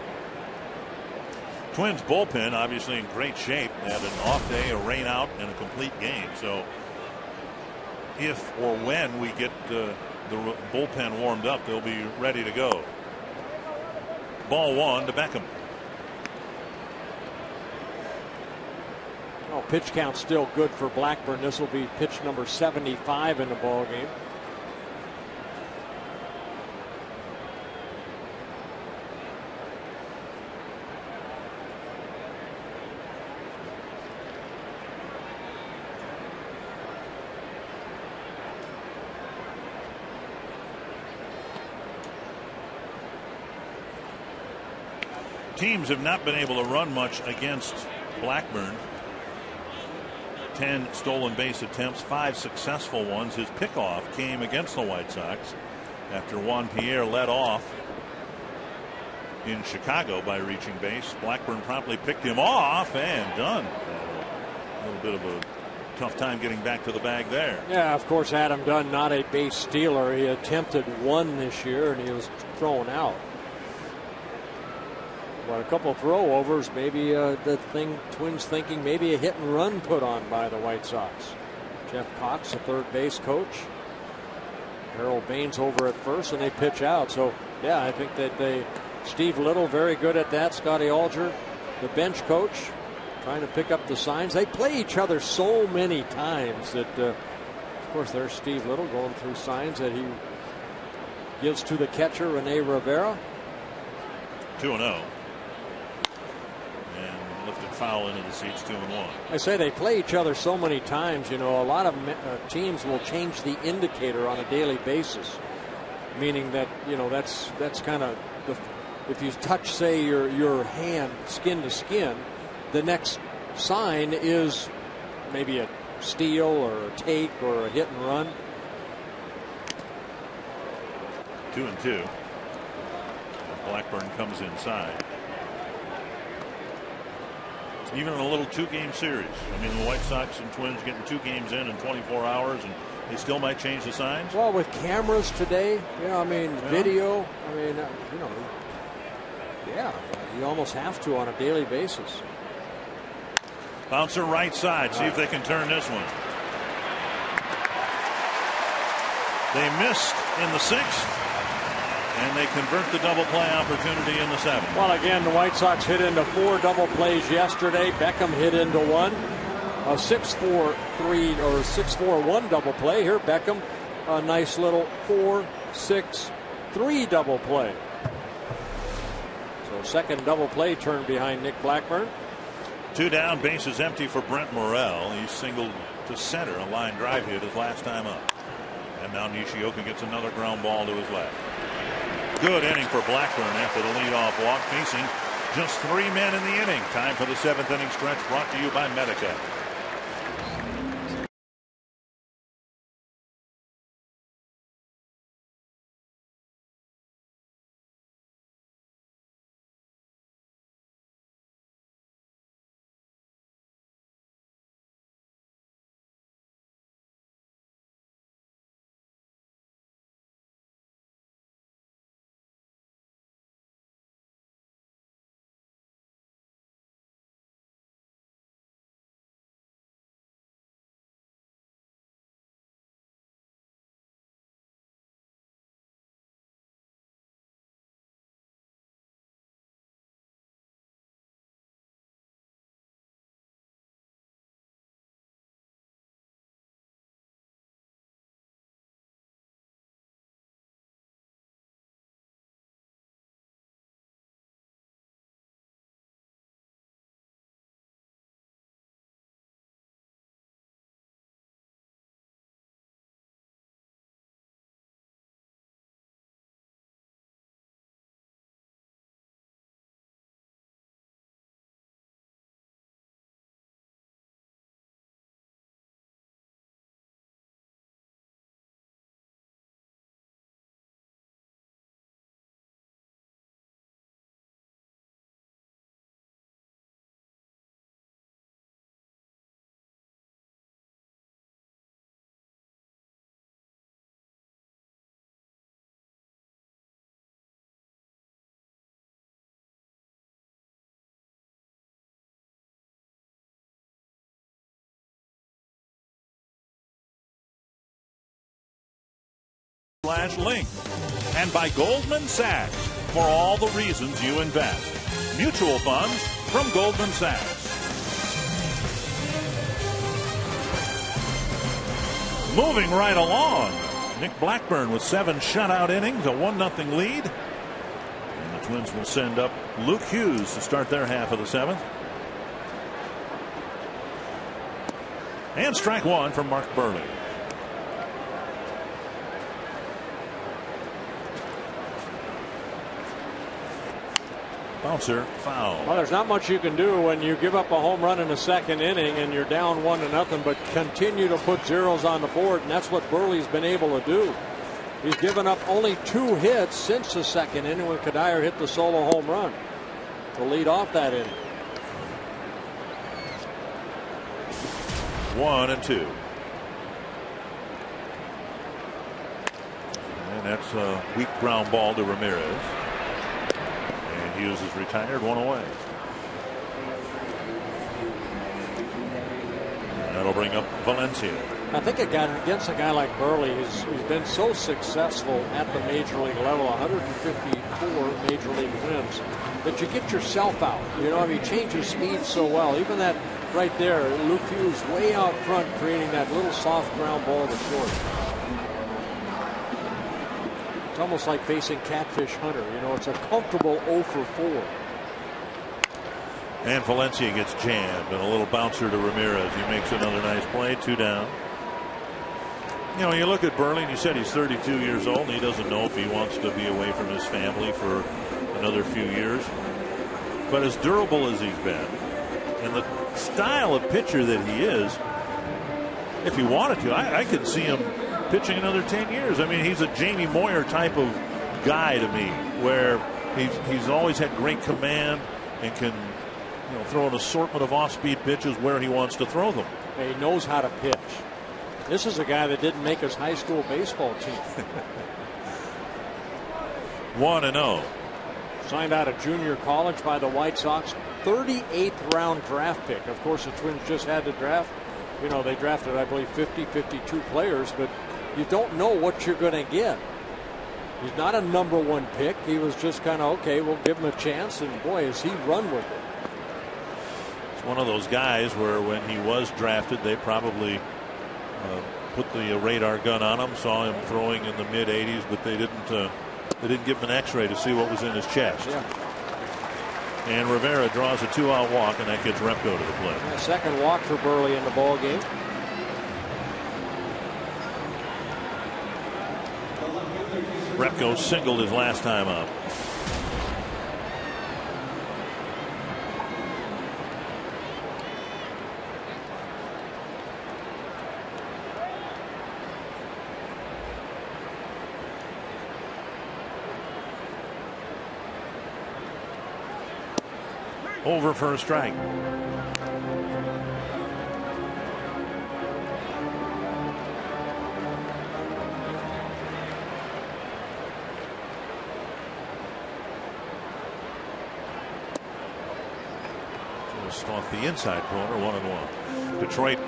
[SPEAKER 1] Twins bullpen obviously in great shape. They had an off day, a rain out, and a complete game. So if or when we get the bullpen warmed up, they'll be ready to go. Ball 1 to Beckham.
[SPEAKER 3] Oh, pitch count still good for Blackburn. This will be pitch number 75 in the ball game.
[SPEAKER 1] teams have not been able to run much against Blackburn. 10 stolen base attempts, 5 successful ones. His pickoff came against the White Sox after Juan Pierre led off in Chicago by reaching base. Blackburn promptly picked him off and done. A little bit of a tough time getting back to the bag there.
[SPEAKER 3] Yeah, of course, Adam Dunn, not a base stealer. He attempted 1 this year and he was thrown out. But a couple throwovers, maybe the Twins thinking maybe a hit and run put on by the White Sox. Jeff Cox, the third base coach. Harold Baines over at first, and they pitch out. So, yeah, I think that Steve Little, very good at that. Scotty Alger, the bench coach, trying to pick up the signs. They play each other so many times that, of course, there's Steve Little going through signs that he gives to the catcher, Rene Rivera.
[SPEAKER 1] 2-0. And lifted foul into the seats, 2-1.
[SPEAKER 3] I say they play each other so many times. You know, a lot of teams will change the indicator on a daily basis, meaning that, you know, that's kind of if you touch, say, your hand skin to skin, the next sign is maybe a steal or a take or a hit and run.
[SPEAKER 1] 2-2. Blackburn comes inside. Even in a little 2-game series. I mean, the White Sox and Twins getting 2 games in 24 hours, and they still might change the signs.
[SPEAKER 3] Well, with cameras today, you know, I mean, video, I mean, you know, yeah, you almost have to on a daily basis.
[SPEAKER 1] Bouncer right side. See if they can turn this one. They missed in the 6th. And they convert the double play opportunity in the 7th.
[SPEAKER 3] Well, again, the White Sox hit into 4 double plays yesterday. Beckham hit into 1. A 6-4-3 or 6-4-1 double play. Here, Beckham, a nice little 4-6-3 double play. So, second double play turned behind Nick Blackburn.
[SPEAKER 1] 2 down, bases empty for Brent Morel. He singled to center, a line drive hit his last time up. And now Nishioka gets another ground ball to his left. Good inning for Blackburn after the leadoff walk, facing just 3 men in the inning. Time for the 7th inning stretch, brought to you by Medica. /link and by Goldman Sachs for all the reasons you invest. Mutual funds from Goldman Sachs. Moving right along, Nick Blackburn with 7 shutout innings, a 1-0 lead. And the Twins will send up Luke Hughes to start their half of the 7th. And strike 1 from Mark Burley. Bouncer, foul.
[SPEAKER 3] Well, there's not much you can do when you give up a home run in the second inning and you're down 1-0, but continue to put zeros on the board, and that's what Buehrle's been able to do. He's given up only 2 hits since the second inning when Cuddyer hit the solo home run to lead off that inning.
[SPEAKER 1] 1-2. And that's a weak ground ball to Ramirez. And Hughes is retired, 1 away. And that'll bring up Valencia.
[SPEAKER 3] I think against a guy like Buehrle, he's been so successful at the major league level, 154 major league wins, that you get yourself out. You know, he changes speed so well. Even that right there, Luke Hughes way out front, creating that little soft ground ball to short. It's almost like facing Catfish Hunter. You know, it's a comfortable 0 for 4.
[SPEAKER 1] And Valencia gets jammed, and a little bouncer to Ramirez. He makes another nice play, 2 down. You know, you look at Buehrle, and you said he's 32 years old, and he doesn't know if he wants to be away from his family for another few years. But as durable as he's been, and the style of pitcher that he is, if he wanted to, I could see him pitching another 10 years. I mean, he's a Jamie Moyer type of guy to me, where he's always had great command and can, you know, throw an assortment of off-speed pitches where he wants to throw them.
[SPEAKER 3] He knows how to pitch. This is a guy that didn't make his high school baseball team.
[SPEAKER 1] 1-0.
[SPEAKER 3] Signed out of junior college by the White Sox. 38th round draft pick. Of course, the Twins just had to draft. You know, they drafted, I believe, 52 players, but you don't know what you're going to get. He's not a #1 pick. He was just kind of, okay, we'll give him a chance, and boy, has he run with it.
[SPEAKER 1] It's one of those guys where when he was drafted, they probably put the radar gun on him, saw him throwing in the mid-80s, but they didn't give him an X-ray to see what was in his chest.
[SPEAKER 3] Yeah.
[SPEAKER 1] And Rivera draws a 2-out walk, and that gets Repko to the plate.
[SPEAKER 3] A second walk for Buehrle in the ball game.
[SPEAKER 1] Repko singled his last time up. Over for a strike. Just off the inside corner, 1-1. Detroit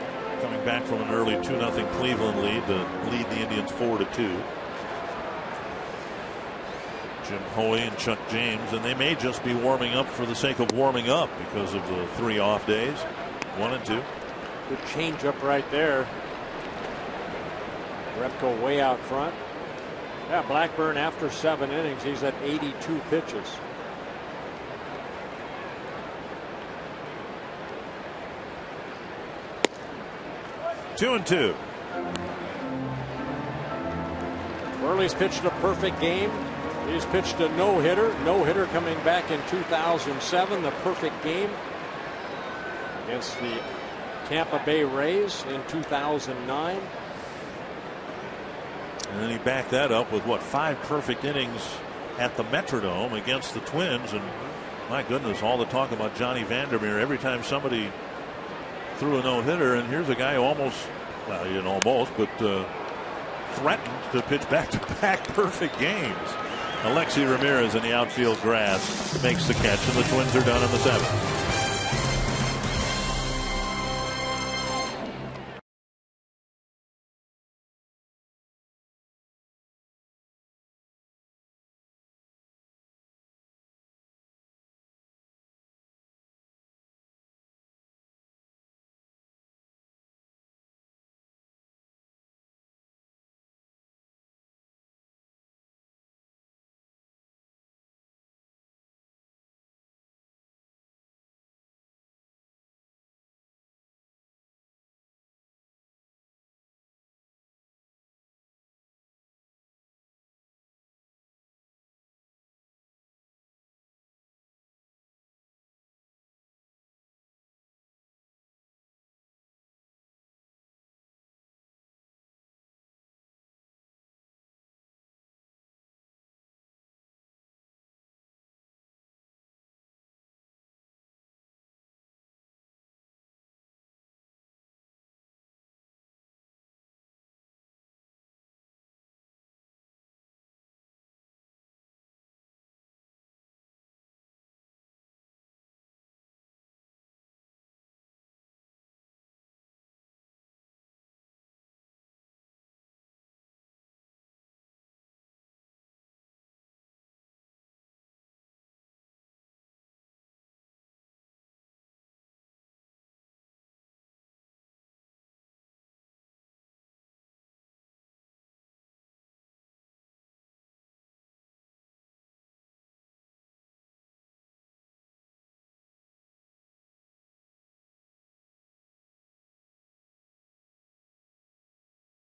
[SPEAKER 1] coming back from an early 2-0 Cleveland lead to lead the Indians 4-2. Jim Hoey and Chuck James, and they may just be warming up for the sake of warming up because of the 3 off days. 1-2.
[SPEAKER 3] Good change up right there. Repko way out front. Yeah, Blackburn after 7 innings, he's at 82 pitches.
[SPEAKER 1] Two and two.
[SPEAKER 3] Buehrle's pitched a perfect game. He's pitched a no-hitter. No-hitter coming back in 2007. The perfect game against the Tampa Bay Rays in 2009.
[SPEAKER 1] And then he backed that up with, what, 5 perfect innings at the Metrodome against the Twins. And my goodness, all the talk about Johnny Vandermeer every time somebody threw a no-hitter. And here's a guy who almost, well, he didn't almost, but threatened to pitch back-to-back perfect games. Alexi Ramirez in the outfield grass makes the catch, and the Twins are done in the 7th.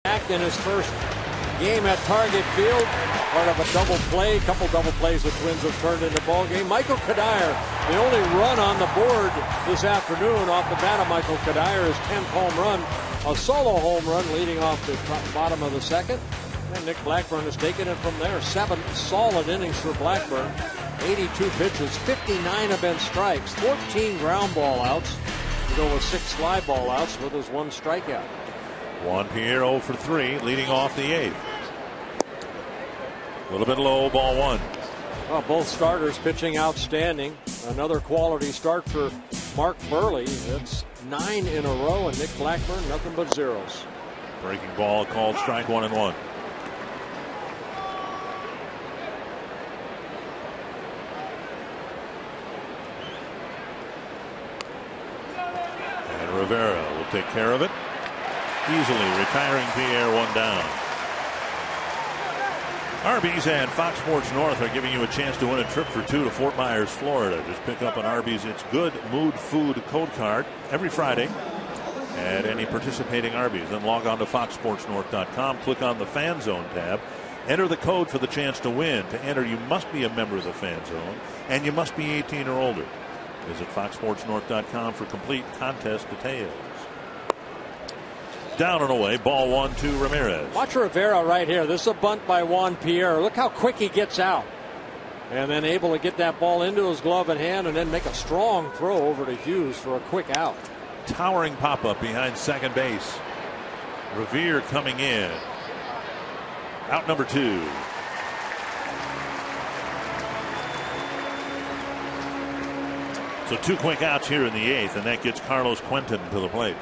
[SPEAKER 3] Back in his first game at Target Field, part of a double play, couple double plays the Twins have turned into ball game. Michael Cuddyer, the only run on the board this afternoon off the bat of Michael Cuddyer, his 10th home run, a solo home run leading off the bottom of the second. And Nick Blackburn has taken it from there. 7 solid innings for Blackburn. 82 pitches, 59 have been strikes, 14 ground ball outs. You go with 6 fly ball outs with his 1 strikeout.
[SPEAKER 1] Juan Pierre 0 for 3, leading off the 8th. A little bit low, ball 1.
[SPEAKER 3] Well, both starters pitching outstanding. Another quality start for Mark Buehrle. It's 9 in a row, and Nick Blackburn nothing but zeros.
[SPEAKER 1] Breaking ball called strike 1-1. And Rivera will take care of it. Easily retiring Pierre 1 down. Arby's and Fox Sports North are giving you a chance to win a trip for 2 to Fort Myers, Florida. Just pick up an Arby's It's Good Mood Food code card every Friday at any participating Arby's. Then log on to foxsportsnorth.com, click on the Fan Zone tab, enter the code for the chance to win. To enter, you must be a member of the Fan Zone, and you must be 18 or older. Visit foxsportsnorth.com for complete contest details. Down and away, ball 1 to Ramirez.
[SPEAKER 3] Watch Rivera right here. This is a bunt by Juan Pierre. Look how quick he gets out. And then able to get that ball into his glove and hand and then make a strong throw over to Hughes for a quick out.
[SPEAKER 1] Towering pop-up behind second base. Revere coming in. Out number 2. So 2 quick outs here in the 8th, and that gets Carlos Quentin to the plate.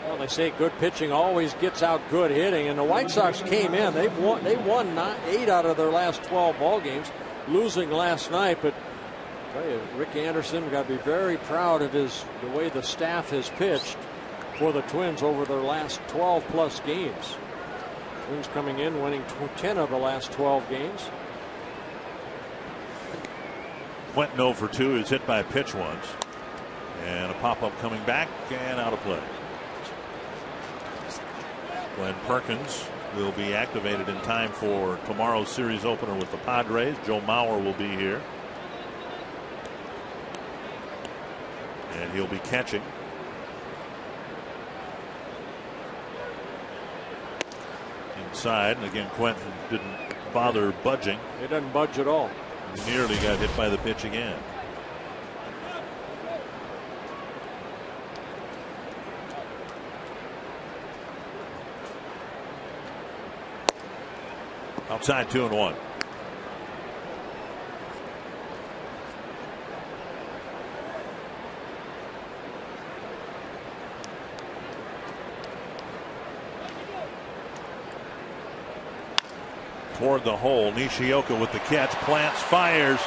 [SPEAKER 3] Well, they say good pitching always gets out good hitting, and the White Sox came in. They won 8 out of their last 12 ball games, losing last night. But I tell you, Rick Anderson got to be very proud of the way the staff has pitched for the Twins over their last 12 plus games. Twins coming in winning 10 of the last 12 games.
[SPEAKER 1] Quentin 0 for 2 is hit by a pitch once, and a pop-up coming back and out of play. Glenn Perkins will be activated in time for tomorrow's series opener with the Padres. Joe Mauer will be here, and he'll be catching. Inside, and again Quentin didn't bother budging.
[SPEAKER 3] He doesn't budge at all.
[SPEAKER 1] Nearly got hit by the pitch again. Outside 2-1. Toward the hole, Nishioka with the catch, plants, fires.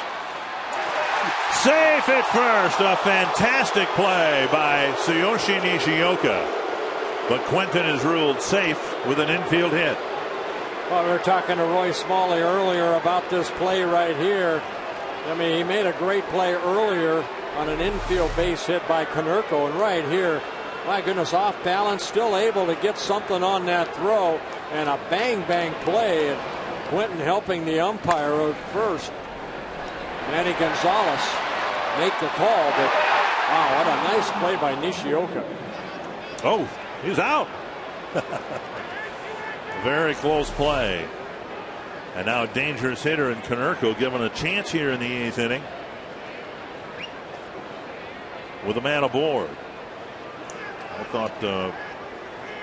[SPEAKER 1] Safe at first. A fantastic play by Tsuyoshi Nishioka. But Quentin is ruled safe with an infield hit.
[SPEAKER 3] Well, we were talking to Roy Smalley earlier about this play right here. I mean, he made a great play earlier on an infield base hit by Konerko, and right here, my goodness, off balance, still able to get something on that throw, and a bang play. And Quentin helping the umpire at first. Manny Gonzalez make the call, but wow, what a nice play by Nishioka.
[SPEAKER 1] Oh, he's out. Very close play. And now a dangerous hitter in Konerko given a chance here in the 8th inning with a man aboard. I thought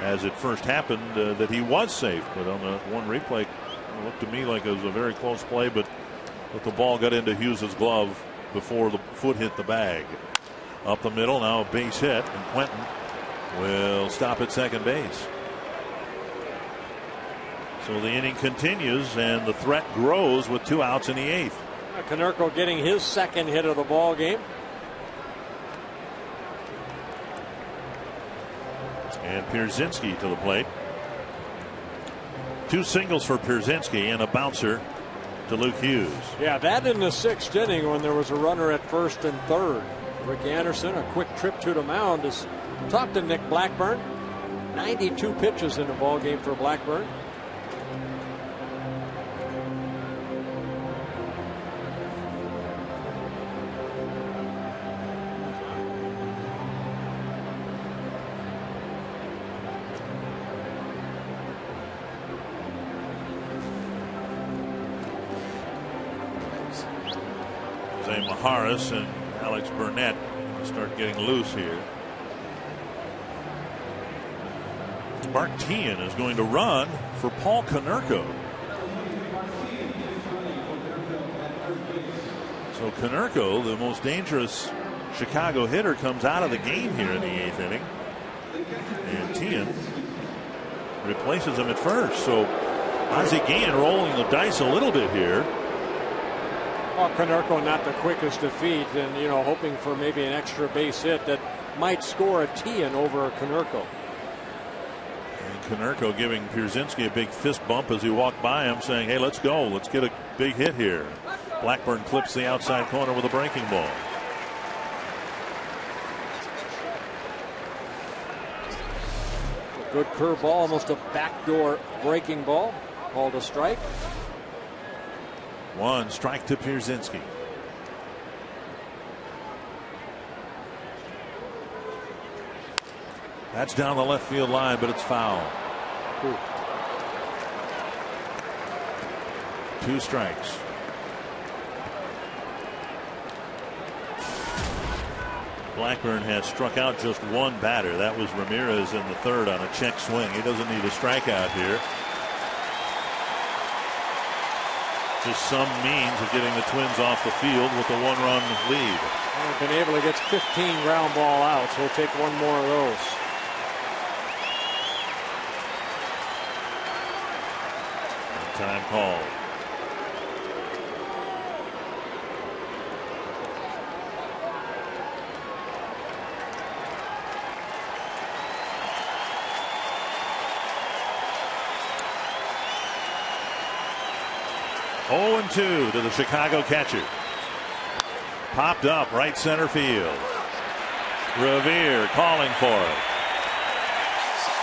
[SPEAKER 1] as it first happened that he was safe, but on the one replay it looked to me like it was a very close play, but the ball got into Hughes' glove before the foot hit the bag. Up the middle, now a base hit, and Quentin will stop at second base. So the inning continues, and the threat grows with 2 outs in the 8th.
[SPEAKER 3] Konerko getting his second hit of the ball game.
[SPEAKER 1] And Pierzynski to the plate. 2 singles for Pierzynski and a bouncer to Luke Hughes.
[SPEAKER 3] Yeah, that in the 6th inning when there was a runner at first and third. Rick Anderson, a quick trip to the mound, has talked to Nick Blackburn. 92 pitches in the ball game for Blackburn.
[SPEAKER 1] Zay Maharis and Alex Burnett start getting loose here. Mark Teahan is going to run for Paul Konerko. So Konerko, the most dangerous Chicago hitter, comes out of the game here in the 8th inning. And Teahan replaces him at first. So Ozzie Guillen rolling the dice a little bit here.
[SPEAKER 3] Well, Konerko not the quickest to feet, and hoping for maybe an extra base hit that might score a Teahan over Konerko.
[SPEAKER 1] Konerko giving Pierzynski a big fist bump as he walked by him, saying, hey, let's go. Let's get a big hit here. Blackburn clips the outside corner with a breaking ball.
[SPEAKER 3] A good curveball, almost a backdoor breaking ball. Called a strike.
[SPEAKER 1] 1 strike to Pierzynski. That's down the left field line, but it's foul. 2 strikes. Blackburn has struck out just 1 batter. That was Ramirez in the 3rd on a check swing. He doesn't need a strikeout here. Just some means of getting the Twins off the field with a 1-run lead.
[SPEAKER 3] They've been able to get 15 ground ball outs. We'll take 1 more of those.
[SPEAKER 1] Time called. Oh, 0-2 to the Chicago catcher. Popped up right center field. Revere calling for it.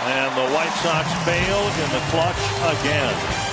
[SPEAKER 1] And the White Sox fail in the clutch again.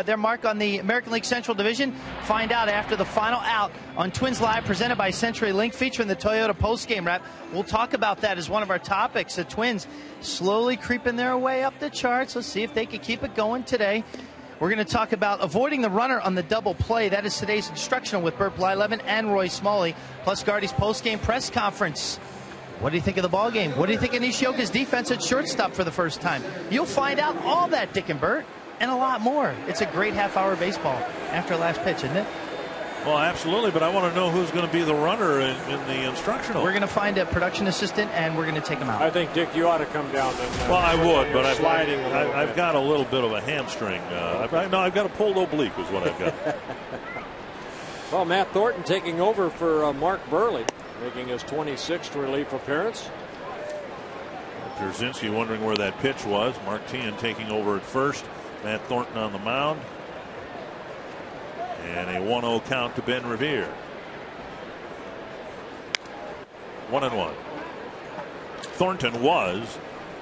[SPEAKER 4] Their mark on the American League Central Division. Find out after the final out on Twins Live, presented by CenturyLink, featuring the Toyota postgame wrap. We'll talk about that as one of our topics. The Twins slowly creeping their way up the charts. Let's see if they can keep it going today. We're going to talk about avoiding the runner on the double play. That is today's instructional with Bert Blyleven and Roy Smalley, plus Gardy's postgame press conference. What do you think of the ball game? What do you think of Nishioka's defense at shortstop for the first time? You'll find out all that, Dick and Bert, and a lot more. It's a great half-hour baseball after last pitch, isn't it?
[SPEAKER 1] Well, absolutely, but I want to know who's going to be the runner in the instructional.
[SPEAKER 4] We're going to find a production assistant, and we're going to take him out.
[SPEAKER 3] I think, Dick, you ought to come down. And,
[SPEAKER 1] well, I would, but
[SPEAKER 3] I've
[SPEAKER 1] got a little bit of a hamstring. I've got a pulled oblique is what I've got.
[SPEAKER 3] Well, Matt Thornton taking over for Mark Burley, making his 26th relief appearance.
[SPEAKER 1] Pierzynski wondering where that pitch was. Mark Teahan taking over at first. Matt Thornton on the mound. And a 1-0 count to Ben Revere. 1-1. Thornton was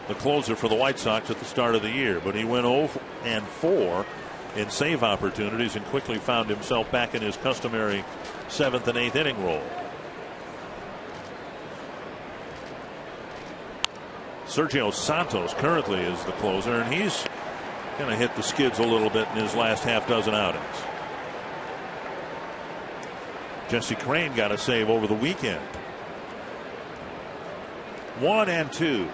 [SPEAKER 1] the closer for the White Sox at the start of the year, but he went 0-4 in save opportunities and quickly found himself back in his customary 7th and 8th inning role. Sergio Santos currently is the closer, and he's going to hit the skids a little bit in his last half dozen outings. Jesse Crain got a save over the weekend. 1-2.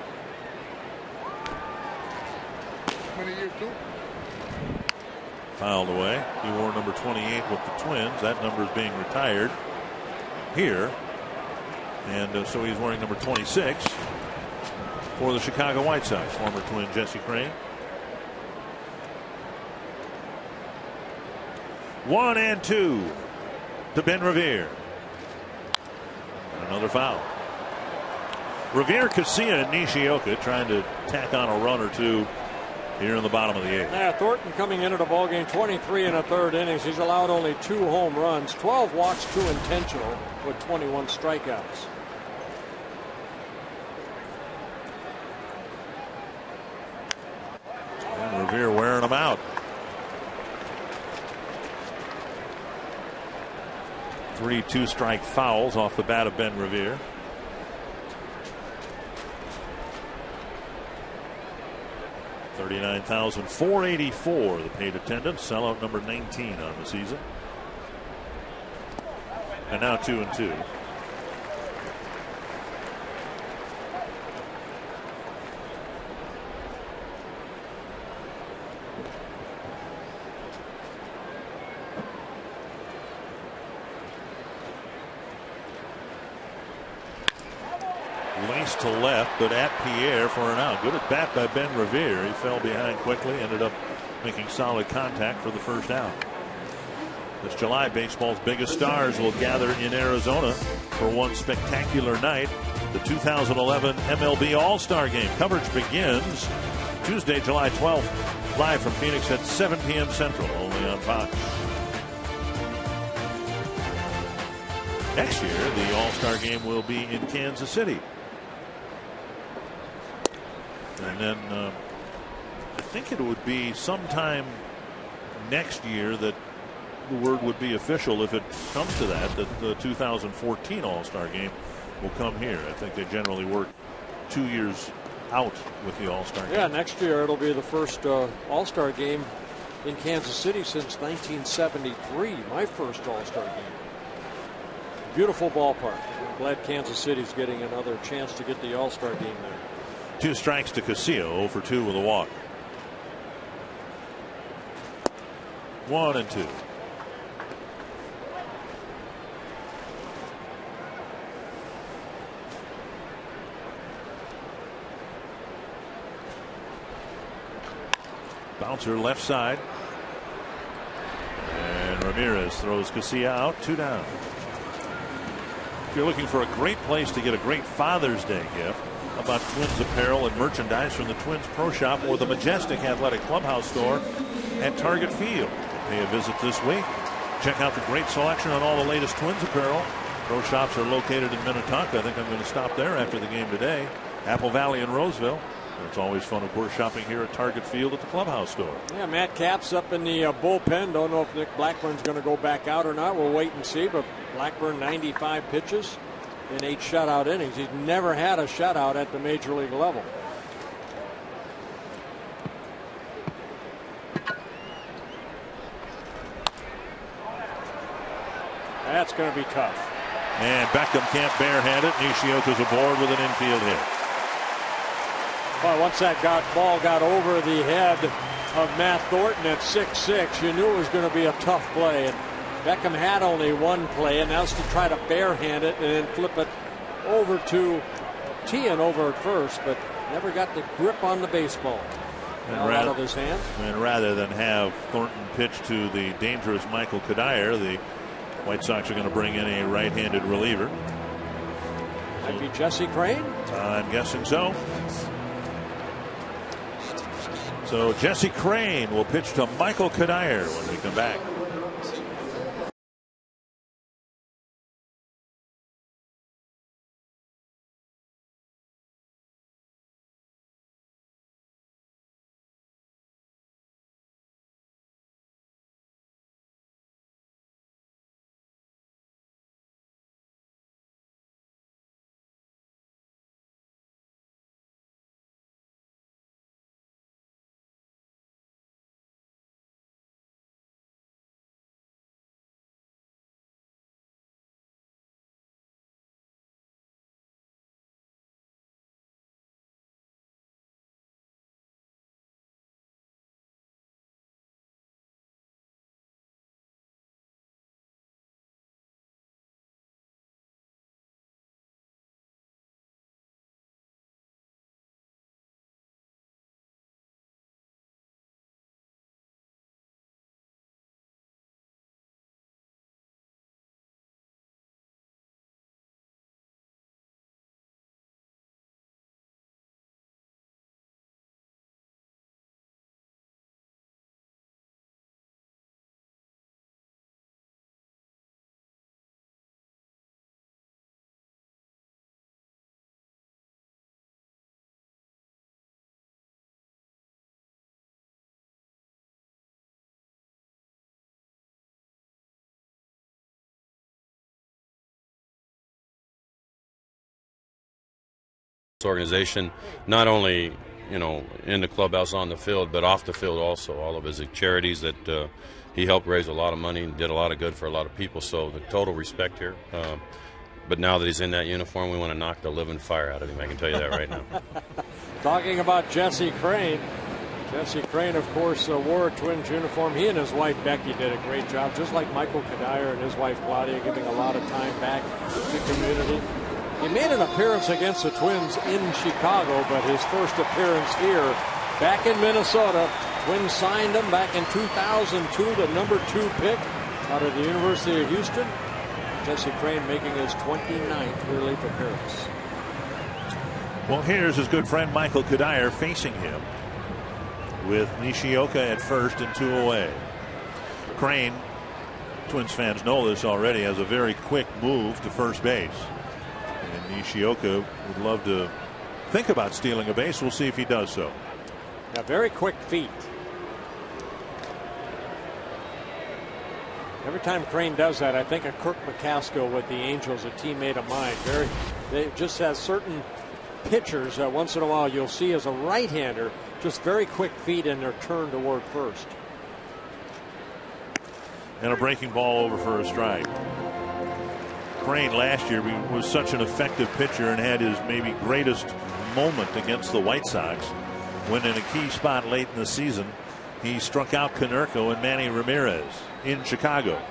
[SPEAKER 1] Fouled away. He wore number 28 with the Twins. That number is being retired here. And so he's wearing number 26 for the Chicago White Sox. Former Twin Jesse Crain. 1-2 to Ben Revere. And another foul. Revere, Casilla, and Nishioka trying to tack on a run or two here in the bottom of the 8th.
[SPEAKER 3] Yeah, Thornton coming into the ballgame 23 1/3 innings. He's allowed only 2 home runs, 12 walks, 2 intentional, with 21 strikeouts.
[SPEAKER 1] And Revere wearing them out. 3 2-strike fouls off the bat of Ben Revere. $39,484 the paid attendance. Sellout number 19 on the season. And now 2-2. Laced to left, but at Pierre for an out. Good at bat by Ben Revere. He fell behind quickly, ended up making solid contact for the first out. This July, baseball's biggest stars will gather in Arizona for one spectacular night. The 2011 MLB All-Star Game. Coverage begins Tuesday, July 12th, live from Phoenix at 7 p.m. Central, only on Fox. Next year, the All-Star Game will be in Kansas City. And then I think it would be sometime next year that the word would be official, if it comes to that the 2014 All-Star Game will come here. I think they generally work 2 years out with the All-Star Game.
[SPEAKER 3] Yeah, next year it'll be the first All-Star Game in Kansas City since 1973, my first All-Star Game. Beautiful ballpark. I'm glad Kansas City's getting another chance to get the All-Star Game there.
[SPEAKER 1] 2 strikes to Casilla, 0 for 2 with a walk. 1-2. Bouncer left side. And Ramirez throws Casilla out, 2 down. If you're looking for a great place to get a great Father's Day gift, how about Twins apparel and merchandise from the Twins Pro Shop or the Majestic Athletic Clubhouse store at Target Field? Pay a visit this week. Check out the great selection on all the latest Twins apparel. Pro shops are located in Minnetonka. I think I'm going to stop there after the game today. Apple Valley and Roseville. And it's always fun, of course, shopping here at Target Field at the Clubhouse store.
[SPEAKER 3] Yeah, Matt Capps up in the bullpen. Don't know if Nick Blackburn's going to go back out or not. We'll wait and see. But Blackburn, 95 pitches in 8 shutout innings. He's never had a shutout at the major league level. That's going to be tough.
[SPEAKER 1] And Beckham can't barehand it. Nishioka's aboard with an infield hit.
[SPEAKER 3] Well, once that ball got over the head of Matt Thornton at 6'6", you knew it was going to be a tough play. And Beckham had only one play, and that's to try to barehand it and then flip it over to Tian over at first, but never got the grip on the baseball out of his hand.
[SPEAKER 1] And rather than have Thornton pitch to the dangerous Michael Cuddyer, the White Sox are going to bring in a right-handed reliever.
[SPEAKER 3] Might be Jesse Crain?
[SPEAKER 1] I'm guessing so. So Jesse Crain will pitch to Michael Cuddyer when we come back.
[SPEAKER 5] Organization, not only in the clubhouse on the field, but off the field also. All of his charities that he helped raise a lot of money and did a lot of good for a lot of people. So the total respect here. But now that he's in that uniform, we want to knock the living fire out of him. I can tell you that right now.
[SPEAKER 3] Talking about Jesse Crain. Jesse Crain, of course, wore a Twins uniform. He and his wife Becky did a great job, just like Michael Cuddyer and his wife Claudia, giving a lot of time back to the community. He made an appearance against the Twins in Chicago, but his first appearance here back in Minnesota. Twins signed him back in 2002, the number 2 pick out of the University of Houston. Jesse Crain making his 29th relief appearance.
[SPEAKER 1] Well, here's his good friend Michael Cuddyer facing him with Nishioka at first and 2 away. Crain, Twins fans know this already, has a very quick move to first base. And Nishioka would love to think about stealing a base. We'll see if he does so.
[SPEAKER 3] Yeah, very quick feet. Every time Crain does that, I think of Kirk McCaskill with the Angels, a teammate of mine. They just has certain pitchers that once in a while you'll see as a right-hander, just very quick feet in their turn toward first.
[SPEAKER 1] And a breaking ball over for a strike. Crain last year was such an effective pitcher and had his maybe greatest moment against the White Sox when in a key spot late in the season he struck out Konerko and Manny Ramirez in Chicago.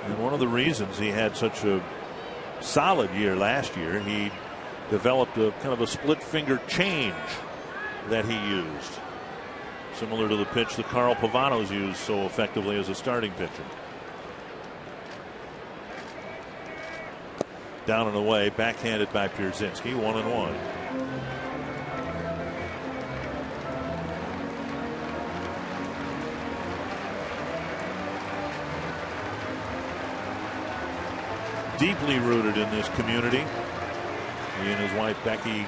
[SPEAKER 1] And one of the reasons he had such a solid year last year, he developed a kind of a split finger change that he used, similar to the pitch that Carl Pavanos used so effectively as a starting pitcher. Down and away, backhanded by Pierzynski, 1-1. Deeply rooted in this community. He and his wife Becky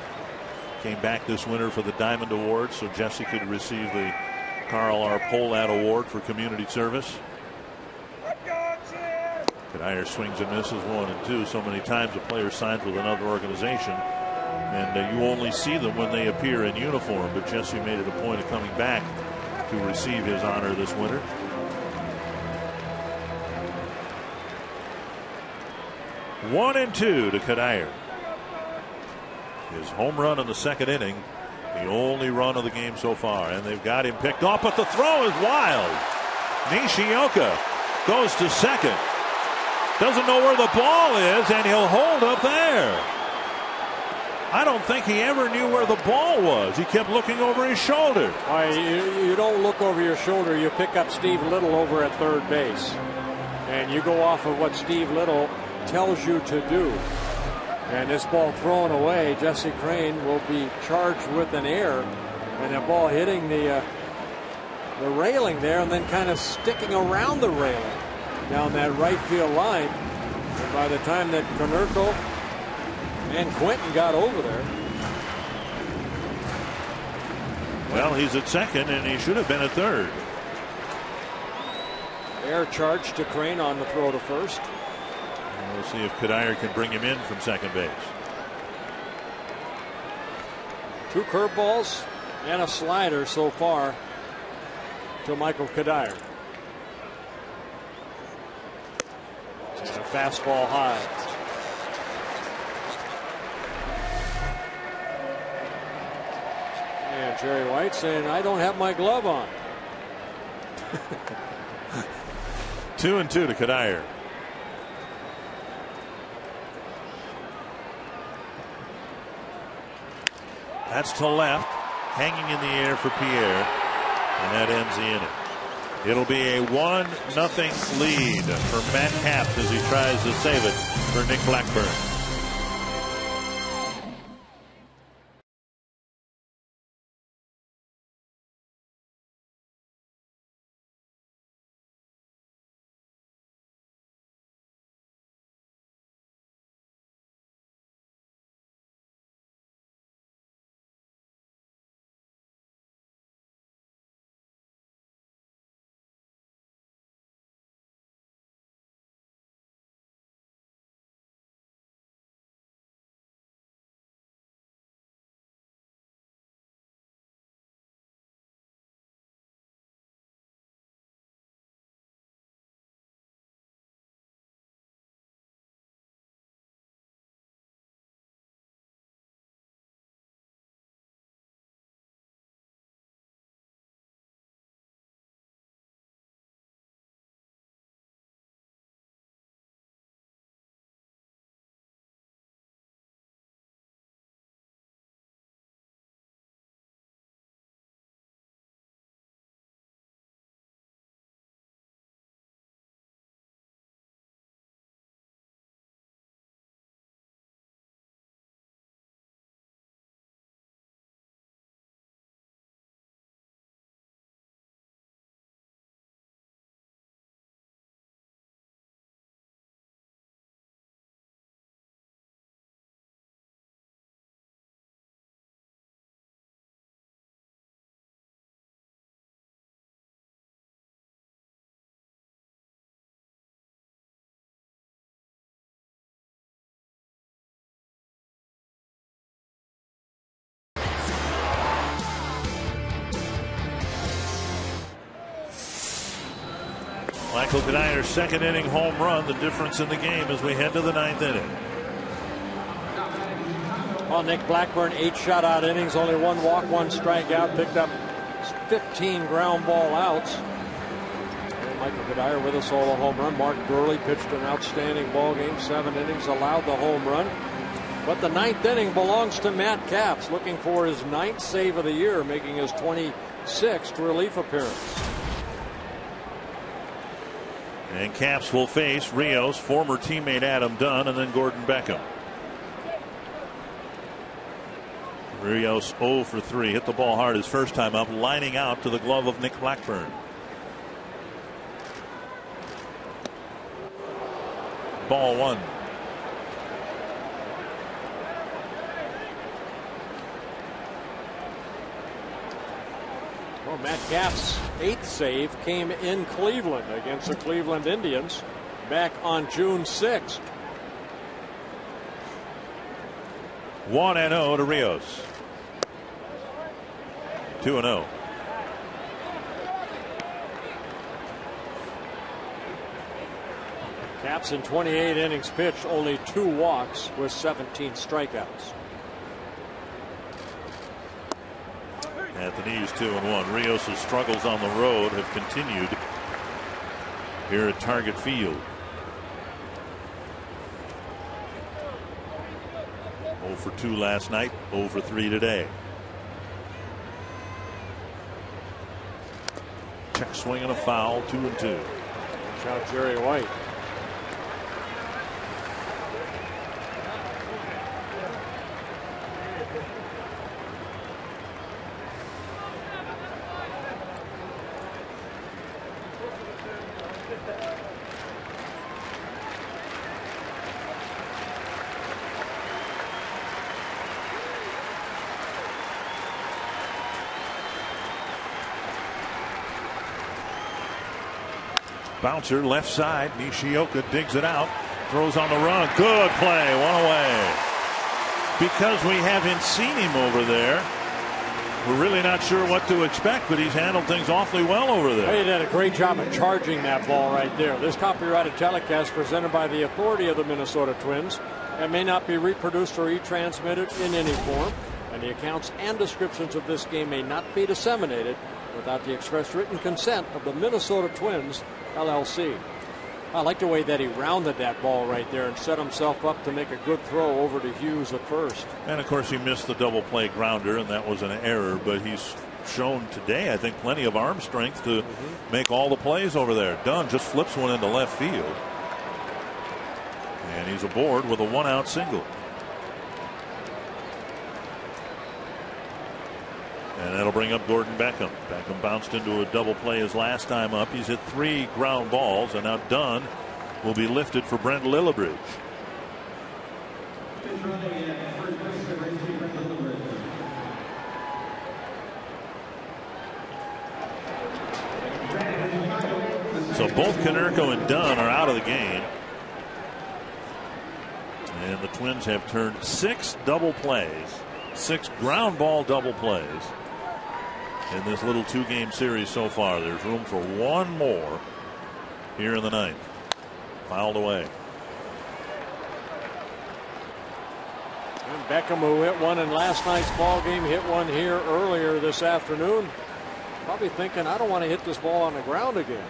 [SPEAKER 1] came back this winter for the Diamond Award so Jesse could receive the Carl R. Pohlad Award for community service. Cuddyer swings and misses 1 and 2. So many times a player signs with another organization and you only see them when they appear in uniform, but Jesse made it a point of coming back to receive his honor this winter. One and 2 to Cuddyer. His home run in the second inning The only run of the game so far, and they've got him picked off, but the throw is wild. Nishioka goes to second. Doesn't know where the ball is, and he'll hold up there. I don't think he ever knew where the ball was. He kept looking over his shoulder.
[SPEAKER 3] You don't look over your shoulder. You pick up Steve Little over at third base. And you go off of what Steve Little tells you to do. And this ball thrown away, Jesse Crain will be charged with an error. And that ball hitting the railing there and then kind of sticking around the railing down that right field line. And by the time that Konerko and Quentin got over there.
[SPEAKER 1] Well, he's at second, and he should have been at third.
[SPEAKER 3] Air charge to Crain on the throw to first.
[SPEAKER 1] And we'll see if Cuddyer can bring him in from second base.
[SPEAKER 3] 2 curveballs and a slider so far to Michael Cuddyer. And a fastball high. And Jerry White saying, I don't have my glove on.
[SPEAKER 1] 2-2 to Cuddyer. That's to left, hanging in the air for Pierre, and that ends the inning. It'll be a 1-0 lead for Matt Capps as he tries to save it for Nick Blackburn. Michael Cuddier's second inning home run, the difference in the game as we head to the 9th inning.
[SPEAKER 3] Well, Nick Blackburn, 8 shutout innings, only 1 walk, 1 strikeout, picked up 15 ground ball outs. And Michael Cuddyer with a solo home run. Mark Gurley pitched an outstanding ball game, 7 innings, allowed the home run. But the 9th inning belongs to Matt Capps, looking for his 9th save of the year, making his 26th relief appearance.
[SPEAKER 1] And Capps will face Rios, former teammate Adam Dunn, and then Gordon Beckham. Rios 0 for 3, hit the ball hard his first time up, lining out to the glove of Nick Blackburn. Ball 1.
[SPEAKER 3] Well, Matt Capps' 8th save came in Cleveland against the Cleveland Indians back on June 6th.
[SPEAKER 1] 1-0 to Rios. 2-0.
[SPEAKER 3] Capps in 28 innings pitched, only 2 walks with 17 strikeouts.
[SPEAKER 1] at the knees, 2-1. Rios' struggles on the road have continued here at Target Field. 0 for 2 last night, 0 for 3 today. Check swing and a foul, 2-2.
[SPEAKER 3] Watch out, Jerry White.
[SPEAKER 1] Bouncer left side. Nishioka digs it out. Throws on the run. Good play. One away. Because we haven't seen him over there, we're really not sure what to expect, but he's handled things awfully well over there.
[SPEAKER 3] He did a great job of charging that ball right there. This copyrighted telecast presented by the authority of the Minnesota Twins and may not be reproduced or retransmitted in any form. And the accounts and descriptions of this game may not be disseminated without the express written consent of the Minnesota Twins, LLC. I like the way that he rounded that ball right there and set himself up to make a good throw over to Hughes at first.
[SPEAKER 1] And of course he missed the double play grounder, and that was an error, but he's shown today, I think, plenty of arm strength to make all the plays over there. Dunn just flips one into left field, and he's aboard with a 1-out single. And that'll bring up Gordon Beckham. Beckham bounced into a double play his last time up. He's hit 3 ground balls, and now Dunn will be lifted for Brent Lillibridge. So both Konerko and Dunn are out of the game. And the Twins have turned 6 double plays, 6 ground ball double plays in this little 2-game series so far. There's room for one more here in the 9th. Fouled away.
[SPEAKER 3] And Beckham, who hit one in last night's ball game, hit one here earlier this afternoon. Probably thinking, I don't want to hit this ball on the ground again.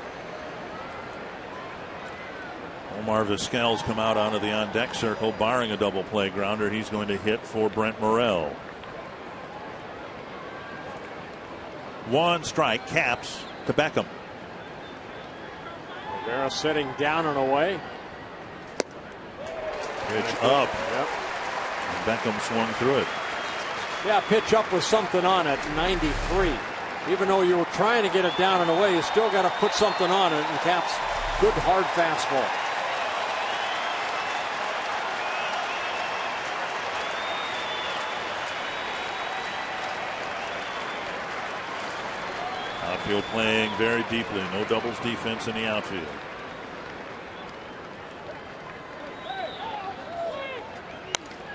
[SPEAKER 1] Omar Vizquel's come out onto the on-deck circle, barring a double play grounder. He's going to hit for Brent Morel. 1 strike. Caps to Beckham.
[SPEAKER 3] Rivera sitting down and away.
[SPEAKER 1] Pitch up.
[SPEAKER 3] Yep.
[SPEAKER 1] And Beckham swung through it.
[SPEAKER 3] Yeah, pitch up with something on it. 93. Even though you were trying to get it down and away, you still got to put something on it. And Caps, good hard fastball.
[SPEAKER 1] Outfield playing very deeply. No doubles defense in the outfield.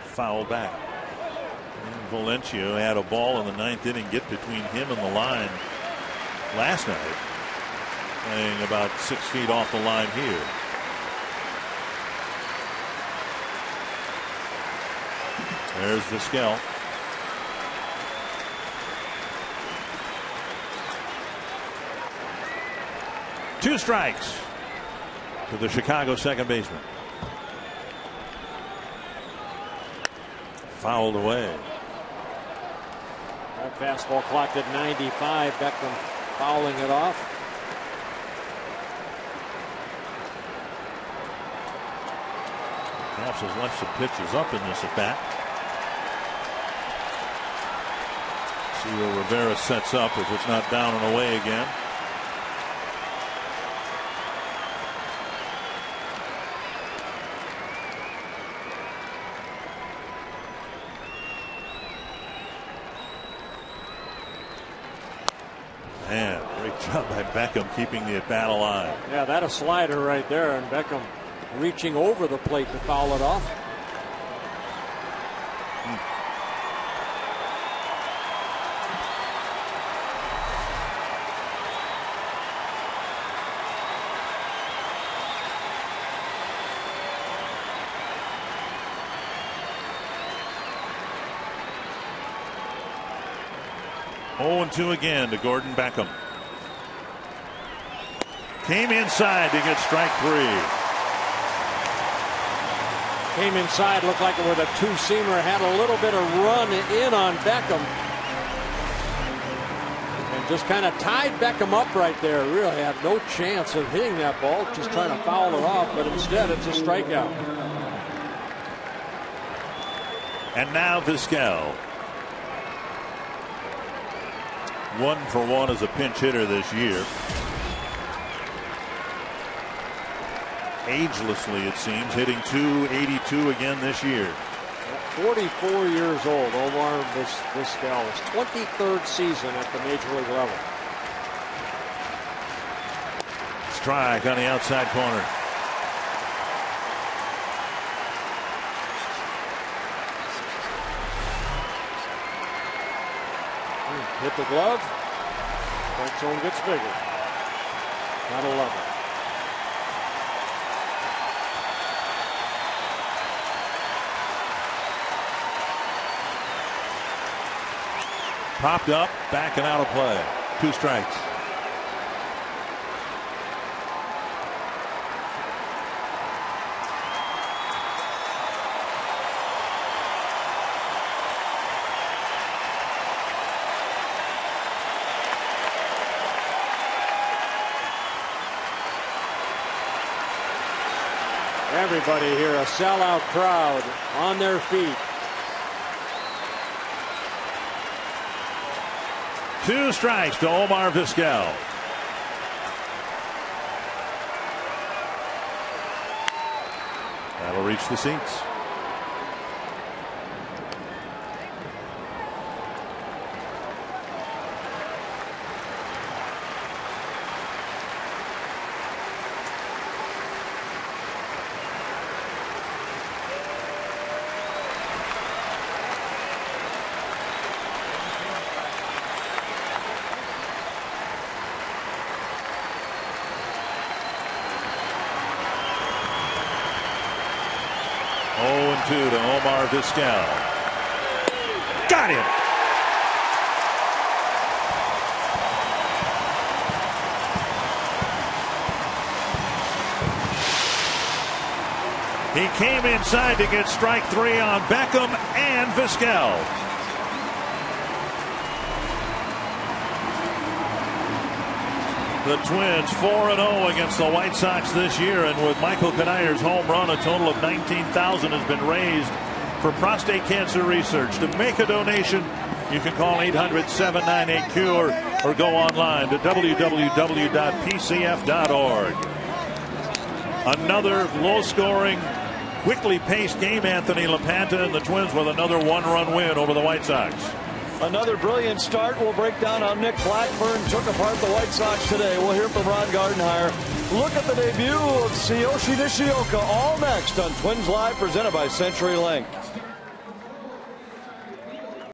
[SPEAKER 1] Foul back. And Valencia had a ball in the 9th inning get between him and the line last night. Playing about 6 feet off the line here. There's Vizquel. Two strikes to the Chicago second baseman. Fouled away.
[SPEAKER 3] That fastball clocked at 95. Beckham fouling it off.
[SPEAKER 1] Caps has left some pitches up in this at bat. See where Rivera sets up if it's not down and away again. Man, great job by Beckham keeping the at bat alive.
[SPEAKER 3] Yeah, that a slider right there, and Beckham reaching over the plate to foul it off.
[SPEAKER 1] 0-2 again to Gordon Beckham. Came inside to get strike 3.
[SPEAKER 3] Came inside, looked like it with a two-seamer, had a little bit of run in on Beckham. And just kind of tied Beckham up right there. Really had no chance of hitting that ball, just trying to foul it off, but instead it's a strikeout.
[SPEAKER 1] And now Vizquel. 1-for-1 as a pinch hitter this year. Agelessly, it seems, hitting .282 again this year.
[SPEAKER 3] 44 years old, Omar Vizquel. His 23rd season at the major league level.
[SPEAKER 1] Strike on the outside corner.
[SPEAKER 3] Hit the glove. Strike zone gets bigger. Gotta love it.
[SPEAKER 1] Popped up, back and out of play. 2 strikes.
[SPEAKER 3] Everybody here, a sellout crowd on their feet.
[SPEAKER 1] 2 strikes to Omar Vizquel. That'll reach the seats. To Omar Vizquel. Got him. He came inside to get strike 3 on Beckham and Vizquel. The Twins 4-0 against the White Sox this year, and with Michael Canire's home run, a total of $19,000 has been raised for prostate cancer research. To make a donation, you can call 800-798-CURE or go online to www.pcf.org. Another low-scoring, quickly paced game. Anthony LaPanta and the Twins with another 1-run win over the White Sox.
[SPEAKER 9] Another brilliant start. We'll break down how Nick Blackburn took apart the White Sox today. We'll hear from Ron Gardenhire. Look at the debut of Tsuyoshi Nishioka. All next on Twins Live, presented by CenturyLink.